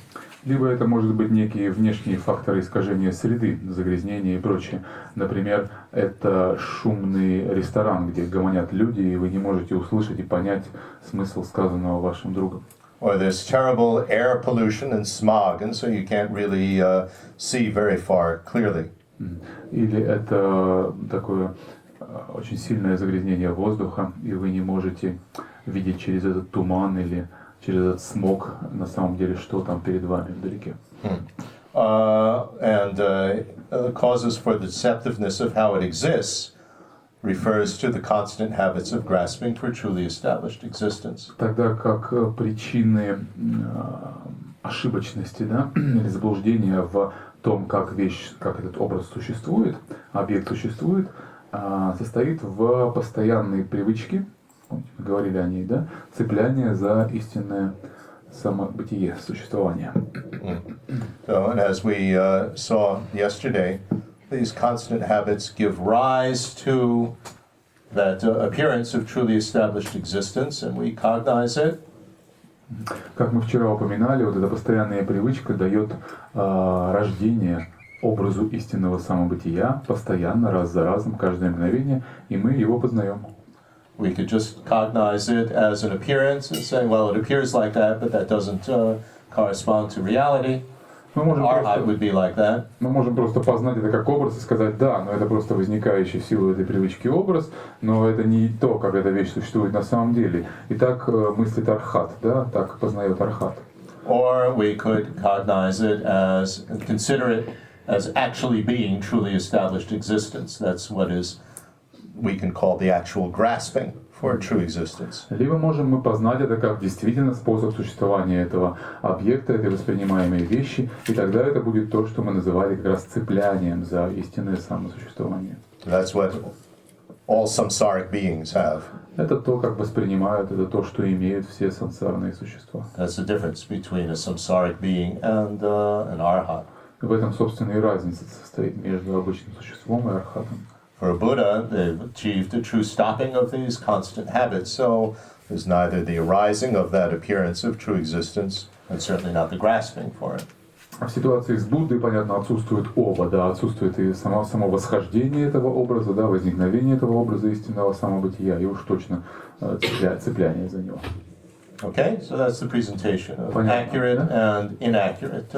Либо это может быть некие внешние факторы искажения среды, загрязнения и прочее. Например, это шумный ресторан, где гомонят люди, и вы не можете услышать и понять смысл сказанного вашим другом. Or there's terrible air pollution and smog, and so you can't really see very far clearly. Или это такое очень сильное загрязнение воздуха, и вы не можете видеть через этот туман или через этот смог на самом деле, что там перед вами вдалеке. And the causes for the deceptiveness of how it exists refers to the constant habits of grasping for truly established existence. Тогда как причины ошибочности, да, или заблуждения в том, как этот образ существует, объект существует, состоит в постоянной привычке, мы говорили о ней, да, цепляние за истинное самобытие, существование. So, and as we saw yesterday, these constant habits give rise to that appearance of truly established existence, and we cognize it. Как мы вчера упоминали, вот эта постоянная привычка дает рождение образу истинного самобытия постоянно, раз за разом, каждое мгновение, и мы его познаем. We could just cognize it as an appearance and say, well, it appears like that, but that doesn't correspond to reality. Our heart would be like that. Мы можем просто познать это как образ и сказать, да, но это просто возникающий в силу этой привычки образ, но это не то, как эта вещь существует на самом деле. И так мыслит архат, да, так познает архат. Or we could cognize it as, consider it as actually being truly established existence. That's what we can call the actual grasping for true existence. Либо можем мы познать это как действительно способ существования этого объекта, этой воспринимаемой вещи, и тогда это будет то, что мы называли как раз цеплянием за истинное самосуществование. That's what all samsaric beings have. Это то, как воспринимают, это то, что имеют все сансарные существа. That's the difference between a samsaric being and an arhat. В этом, собственно, и разница состоит между обычным существом и архатом. For a Buddha, they've achieved a true stopping of these constant habits, so there's neither the arising of that appearance of true existence, and certainly not the grasping for it. А в ситуации с Буддой, понятно, отсутствует оба, да, отсутствует и само восхождение этого образа, да, возникновение этого образа истинного самобытия, и уж точно цепляние за него. Okay, so that's the presentation of accurate and inaccurate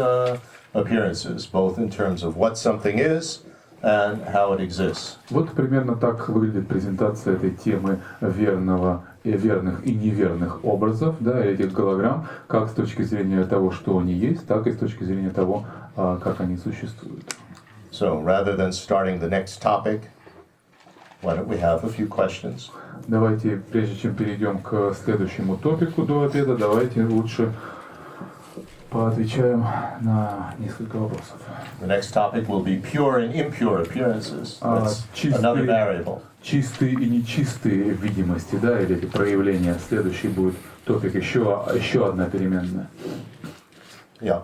appearances, both in terms of what something is and how it exists. Вот примерно так выглядит презентация этой темы верных и неверных образов, да, этих голограмм, как с точки зрения того, что они есть, так и с точки зрения того, как они существуют. So rather than starting the next topic, why don't we have a few questions? Давайте, прежде чем перейдем к следующему топику до обеда, давайте лучше Поотвечаем на несколько вопросов. The next topic will be pure and impure appearances. That's another variable. Чистые и нечистые видимости, да, или проявления. Следующий будет топик, еще одна переменная. Yeah.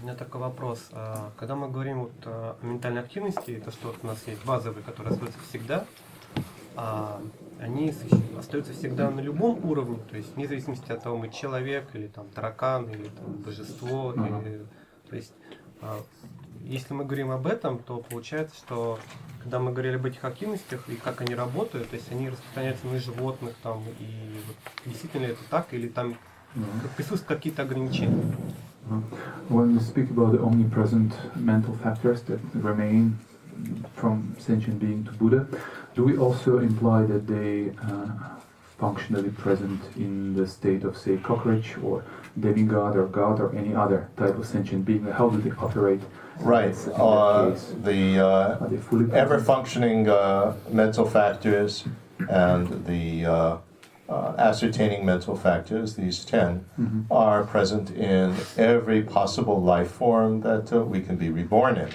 У меня такой вопрос. Когда мы говорим вот о ментальной активности, это что у нас есть базовые, которые остаются всегда, они остаются всегда на любом уровне, то есть вне зависимости от того, мы человек, или там таракан, или там божество, или, то есть если мы говорим об этом, то получается, что когда мы говорили об этих активностях и как они работают, то есть они распространяются на животных там, и вот, действительно это так, или там присутствуют какие-то ограничения? When we speak about the omnipresent mental factors that remain from sentient being to Buddha, do we also imply that they functionally present in the state of, say, cockroach or demigod or god or any other type of sentient being? How do they operate? Right. The ever-functioning mental factors and the ascertaining mental factors, these 10, are present in every possible life form that we can be reborn in.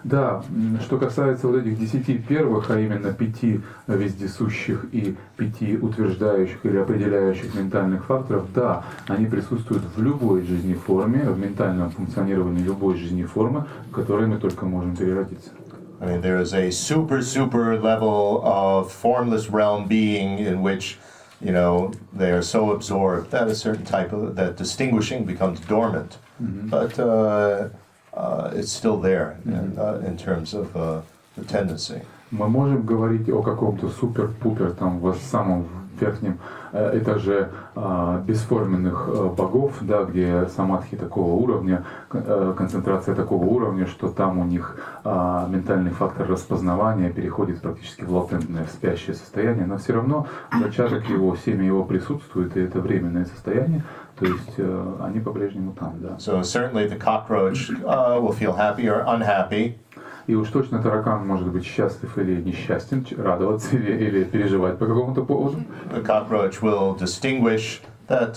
Да, что касается вот этих 10 первых, а именно 5 вездесущих и 5 утверждающих или определяющих ментальных факторов, да, они присутствуют в любой жизнеформе, в ментальном функционировании любой жизнеформы, в которой мы только можем переродиться. I mean, there is a super level of formless realm being in which, you know, they are so absorbed that a certain type of, that distinguishing becomes dormant. But it's still there in terms of the tendency. Мы можем говорить о каком-то супер-пупер, там, в самом верхнем этаже бесформенных богов, да, где самадхи такого уровня, концентрация такого уровня, что там у них ментальный фактор распознавания переходит практически в латентное, в спящее состояние, но все равно зачаток его, семя его присутствует, и это временное состояние, то есть они по-прежнему там, да. So certainly the cockroach will feel happy or unhappy. И уж точно таракан может быть счастлив или несчастен, радоваться или переживать по какому-то поводу. The cockroach will distinguish that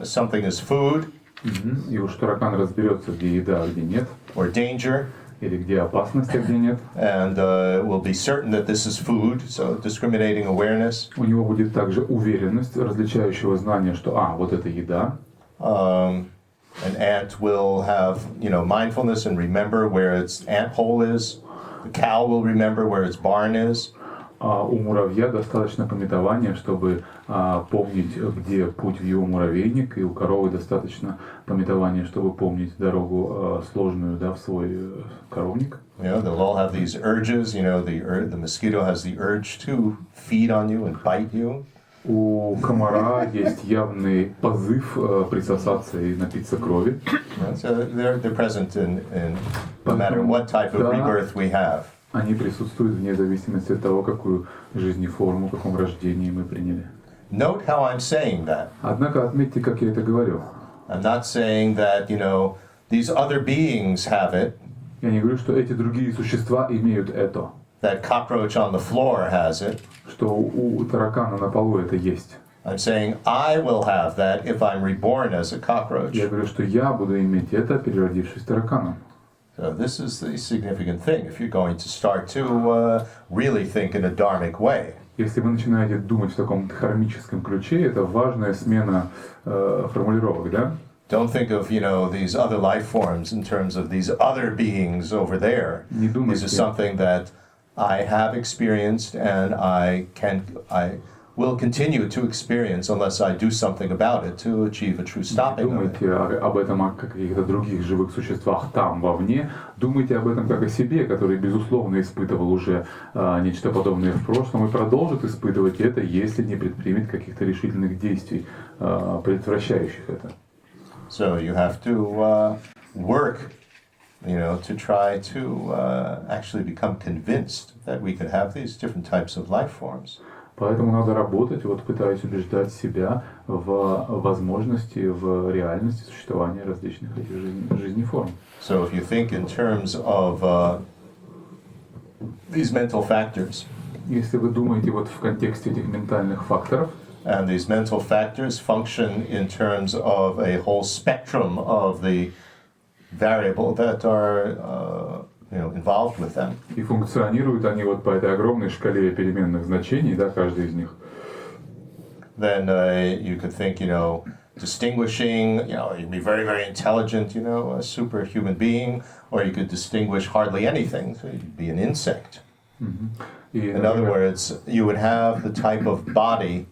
something is food. И уж таракан разберется, где еда, а где нет. Or danger. Или где опасность, а где нет. And will be certain that this is food, so discriminating awareness. У него будет также уверенность, различающего знания, что вот это еда. An ant will have, you know, mindfulness and remember where its ant hole is. The cow will remember where its barn is. У муравья достаточно памятования, чтобы помнить, где путь в его муравейник, и у коровы достаточно памятования, чтобы помнить дорогу сложную, да, в свой коровник. You know, they'll all have these urges. You know, the mosquito has the urge to feed on you and bite you. У комара есть явный позыв присосаться и напиться крови. So they're present in no matter what type of rebirth we have. Они присутствуют вне зависимости от того, какую жизнеформу, в каком рождении мы приняли. Note how I'm saying that. Однако отметьте, как я это говорю. I'm not saying that, you know, these other beings have it. Я не говорю, что эти другие существа имеют это. That cockroach on the floor has it. Что у таракана на полу это есть. I'm saying I will have that if I'm reborn as a cockroach. Я говорю, что я буду иметь это, переродившись тараканом. So this is the significant thing if you're going to start to really think in a dharmic way. Если вы начинаете думать в таком дхармическом ключе, это важная смена формулировок, да? Don't think of, you know, these other life forms in terms of these other beings over there. Не думайте. This is something that I have experienced and I will continue to experience unless I do something about it to achieve a true stopping of it. Думайте об этом, о каких-то других живых существах там, вовне. Думайте об этом как о себе, который, безусловно, испытывал уже нечто подобное в прошлом и продолжит испытывать это, если не предпримет каких-то решительных действий, предотвращающих это. So you have to work, you know, to try to actually become convinced that we could have these different types of life forms. Поэтому надо работать, вот пытаясь убеждать себя в возможности, в реальности существования различных этих жизнеформ. So if you think in terms of these mental factors, если вы думаете вот в контексте этих ментальных факторов, And these mental factors function in terms of a whole spectrum of the variable that are involved with them. И функционируют они вот по этой огромной шкале переменных значений, да, каждый из них. Then you could think, distinguishing, you can be very, very intelligent, a superhuman being, or you could distinguish hardly anything, so you'd be an insect. In other words, you would have the type of body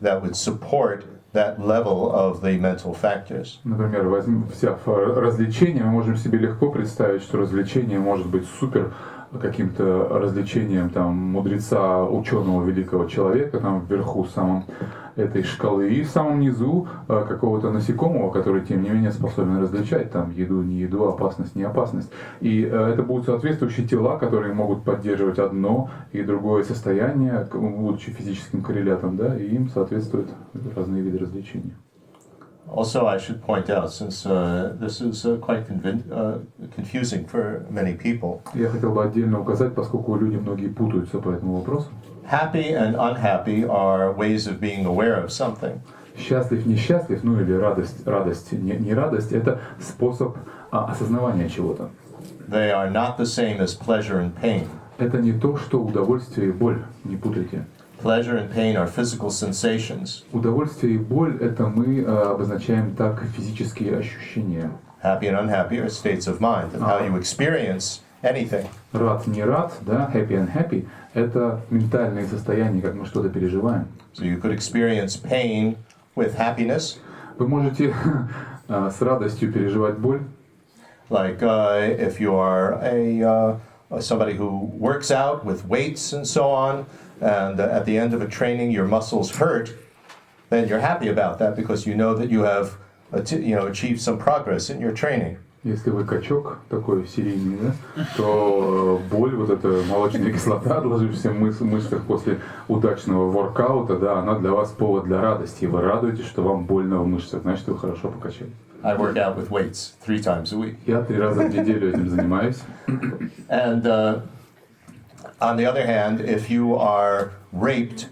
that would support that level of the mental factors. Например, взяв развлечение, мы можем себе легко представить, что развлечение может быть супер каким-то развлечением там мудреца, ученого, великого человека, там вверху самом этой шкалы, и в самом низу какого-то насекомого, который тем не менее способен различать там еду, не еду, опасность, не опасность. И это будут соответствующие тела, которые могут поддерживать одно и другое состояние, будучи физическим коррелятом, да, и им соответствуют разные виды развлечений. Also, I should point out, since this is quite confusing for many people. Я хотел бы отдельно указать, поскольку люди многие путаются по этому вопросу. Happy and unhappy are ways of being aware of something. Счастлив, несчастлив, ну или радость, не радость, это способ осознавания чего-то. They are not the same as pleasure and pain. Это не то, что удовольствие и боль, не путайте. Pleasure and pain are physical sensations. Удовольствие и боль это мы обозначаем так физические ощущения. Happy and unhappy are states of mind and how you experience anything. Рад, не рад, да, happy and happy, это ментальные состояния, как мы что-то переживаем. So you could experience pain with happiness. Вы можете с радостью переживать боль. Like if you are somebody who works out with weights and so on, and at the end of a training your muscles hurt, then you're happy about that because you know that you have achieved some progress in your training. Если вы качок такой серийный, да, то боль, вот эта молочная кислота, отложившаяся в мышцах после удачного воркаута, да, она для вас повод для радости. Вы радуетесь, что вам больно в мышцах, значит, вы хорошо покачали. I work out with weights 3 times a week. Я 3 раза в неделю этим занимаюсь. And on the other hand, if you are raped,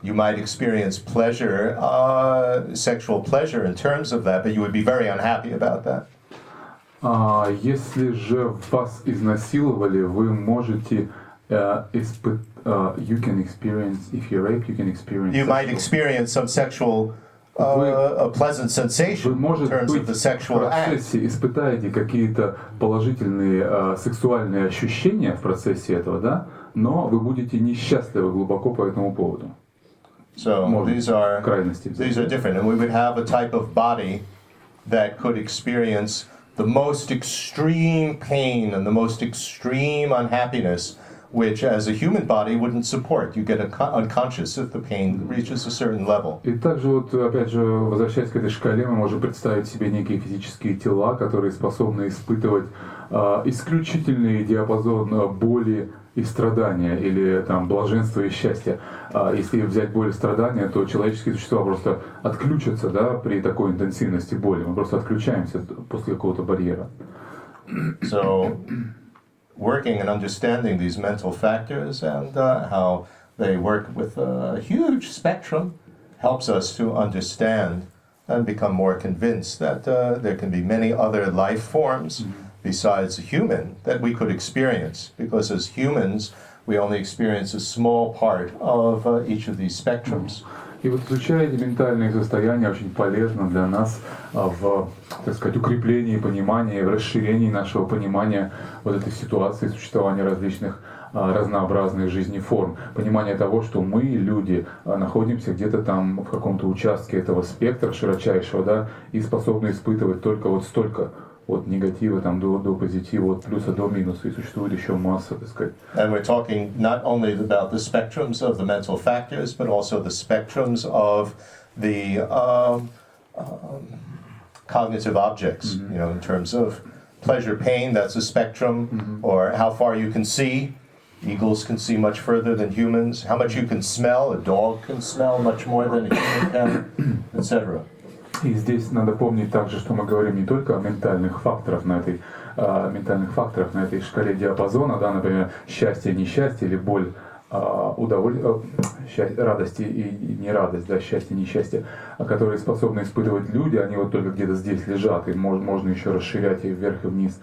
you might experience pleasure, sexual pleasure in terms of that, but you would be very unhappy about that. Если же вас изнасиловали, вы можете you can experience, if you're raped, you can experience. You might experience some sexual, a pleasant sensation in terms of the sexual act. Вы, может быть, в процессе испытаете какие-то положительные сексуальные ощущения в процессе этого, да, но вы будете несчастливы глубоко по этому поводу. So these are different, and we would have a type of body that could experience the most extreme pain and the most extreme unhappiness, which as a human body wouldn't support. You get unconscious if the pain reaches a certain level. И также вот, опять же, возвращаясь к этой шкале, мы можем представить себе некие физические тела, которые способны испытывать исключительный диапазон боли и страдания, или там блаженства и счастья. Если взять боль и страдания, то человеческие существа просто отключатся, да, при такой интенсивности боли. Мы просто отключаемся после какого-то барьера. So, working and understanding these mental factors and how they work with a huge spectrum helps us to understand and become more convinced that there can be many other life forms besides a human that we could experience, because as humans we only experience a small part of each of these spectrums. И вот изучая эти ментальные состояния очень полезно для нас в, так сказать, укреплении понимания, в расширении нашего понимания вот этой ситуации существования различных разнообразных жизнеформ. Понимание того, что мы, люди, находимся где-то там в каком-то участке этого спектра широчайшего, да, и способны испытывать только вот столько от негатива там до позитива, от плюса до минуса, и существует еще масса, так сказать. And we're talking not only about the spectrums of the mental factors, but also the spectrums of the cognitive objects, in terms of pleasure, pain, that's a spectrum, or how far you can see. Eagles can see much further than humans. How much you can smell, a dog can smell much more than a human can, etc. И здесь надо помнить также, что мы говорим не только о ментальных факторах на этой шкале диапазона, да, например, счастье, несчастье или боль, радости и нерадость, да, счастье, несчастье, которые способны испытывать люди, они вот только где-то здесь лежат, и можно еще расширять и вверх и вниз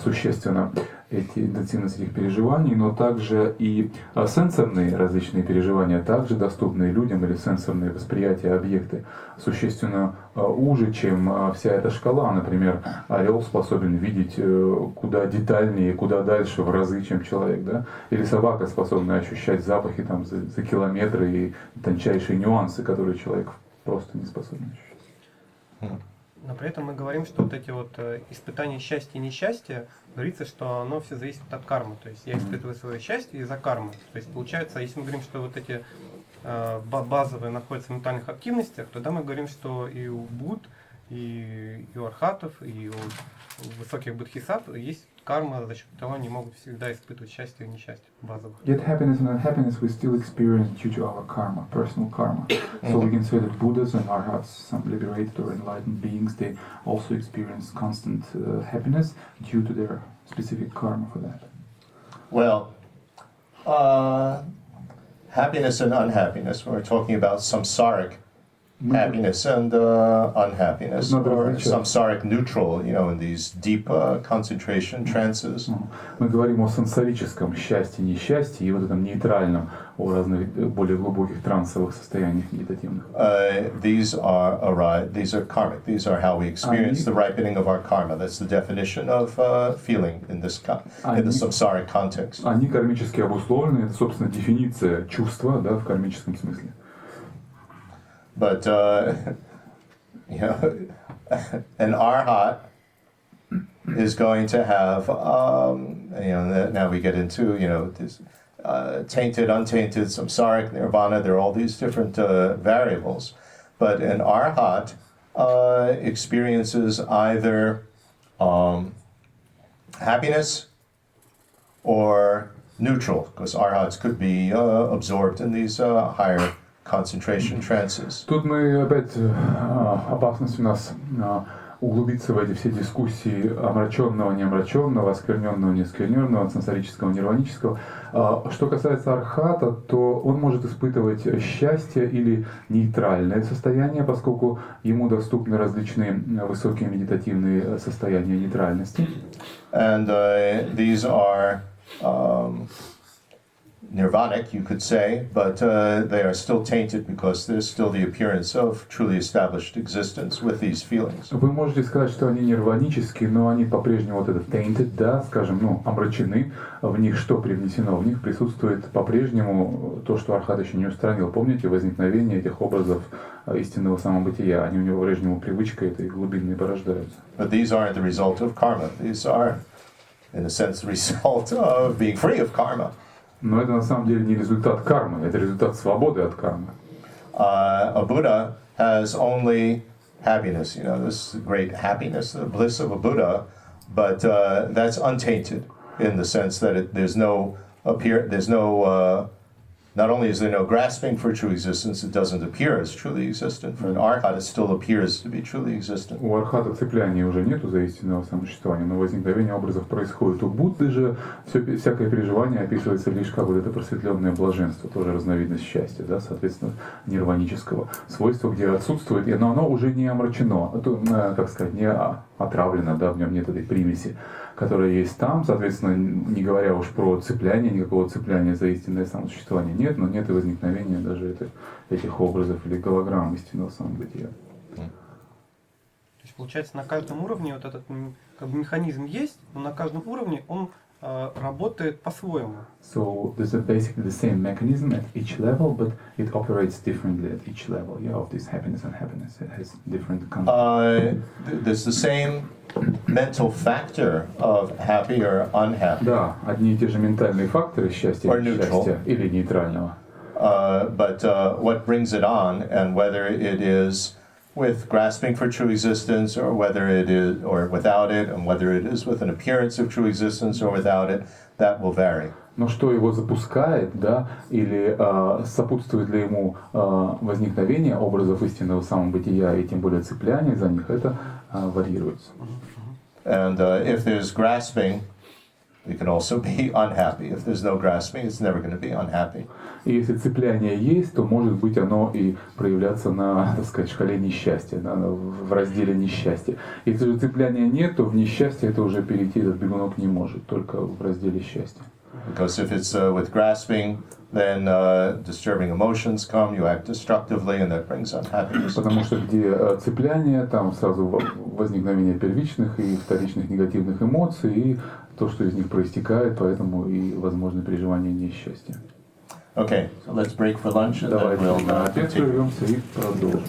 существенно интенсивность этих переживаний, но также и сенсорные различные переживания также доступны людям, или сенсорные восприятия, объекты существенно уже, чем вся эта шкала. Например, орел способен видеть куда детальнее, куда дальше в разы, чем человек, да? Или собака способна ощущать запахи там за километры и тончайшие нюансы, которые человек просто не способен ощущать. Но при этом мы говорим, что вот эти вот испытания счастья и несчастья, говорится, что оно все зависит от кармы. То есть я испытываю свое счастье из-за кармы. То есть получается, если мы говорим, что вот эти базовые находятся в ментальных активностях, тогда мы говорим, что и у Будд, и у архатов, и у высоких бодхисаттв есть карма, за счет того они могут всегда испытывать счастье и несчастье базовых. Yet happiness and unhappiness we still experience due to our karma, personal karma. So we can say that Buddhas and Arhats, some liberated or enlightened beings, they also experience constant happiness due to their specific karma for that. Well, happiness and unhappiness, we're talking about samsaric happiness and unhappiness, or samsaric neutral, you know, in these deep concentration trances. Мы говорим о сансарическом счастье, несчастье и вот этом нейтральном, о разных более глубоких трансовых состояниях медитативных. These are karmic. These are how we experience the ripening of our karma. That's the definition of feeling in the samsaric context. Они кармически обусловлены, это, собственно, дефиниция чувства, да, в кармическом смысле. But you know, an arhat is going to have you know. Now we get into, you know, this tainted, untainted, samsaric, nirvana. There are all these different variables. But an arhat experiences either happiness or neutral, because arhats could be absorbed in these higher concentration trances. Тут мы опять, опасность у нас углубиться в эти все дискуссии омраченного, неомраченного, оскверненного, неоскверненного, сансарического, нирванического. Что касается архата, то он может испытывать счастье или нейтральное состояние, поскольку ему доступны различные высокие медитативные состояния нейтральности. And these are Nirvanic, you could say, but they are still tainted because there's still the appearance of truly established existence with these feelings. Вы можете сказать, что они нирванические, но они по-прежнему вот это tainted, да, скажем, ну, омрачены. В них что привнесено? В них присутствует по-прежнему то, что архат еще не устранил. Помните возникновение этих образов истинного самобытия? Они у него по-прежнему привычкой этой глубинной порождаются. But these aren't the result of karma. These are, in a sense, the result of being free of karma. Но это на самом деле не результат кармы, это результат свободы от кармы. A Buddha has only happiness, you know, this great happiness, the bliss of a Buddha, but that's untainted in the sense that not only is there no grasping for true existence, it doesn't appear as truly existent. For an arhat, it still appears to be truly existent. У архата цепляния уже нету за истинного самосуществования, но возникновение образов происходит. У Будды же всякое переживание описывается лишь как вот это просветленное блаженство, тоже разновидность счастья, да, соответственно, нирванического свойства, где отсутствует, но оно уже не омрачено, как сказать, не отравлено, да, в нем нет этой примеси, которая есть там, соответственно, не говоря уж про цепляние, никакого цепляния за истинное самосуществование нет, но нет и возникновения даже этих образов или голограмм истинного самобытия. То есть, получается, на каждом уровне вот этот как бы механизм есть, но на каждом уровне он работает по-своему. So there's basically the same mechanism at each level, but it operates differently at each level. Yeah, of this happiness and unhappiness, it has different concepts. There's the same mental factor of happy or unhappy. Да, одни и те же ментальные факторы счастья или несчастья или нейтрального. But what brings it on, and whether it is with grasping for true existence, or whether it is, or without it, and whether it is with an appearance of true existence or without it, that will vary. Но что его запускает, да, или сопутствует ли ему возникновение образов истинного самобытия и тем более цепляние за них, это варьируется. And if there's grasping you can also be unhappy. If there's no grasping, it's never going to be unhappy. И если цепляние есть, то может быть оно и проявляться на, так сказать, шкале несчастья, в разделе несчастья. Если же цепляния нет, то в несчастье это уже перейти этот бегунок не может, только в разделе счастья. Because if it's with grasping, then disturbing emotions come, you act destructively, and that brings unhappiness. Потому что где цепляние, там сразу возникновение первичных и вторичных негативных эмоций, и то, что из них проистекает, поэтому и возможно переживание несчастья. Okay, so let's break for lunch and then Давайте we'll на обед continue. прервемся и продолжим.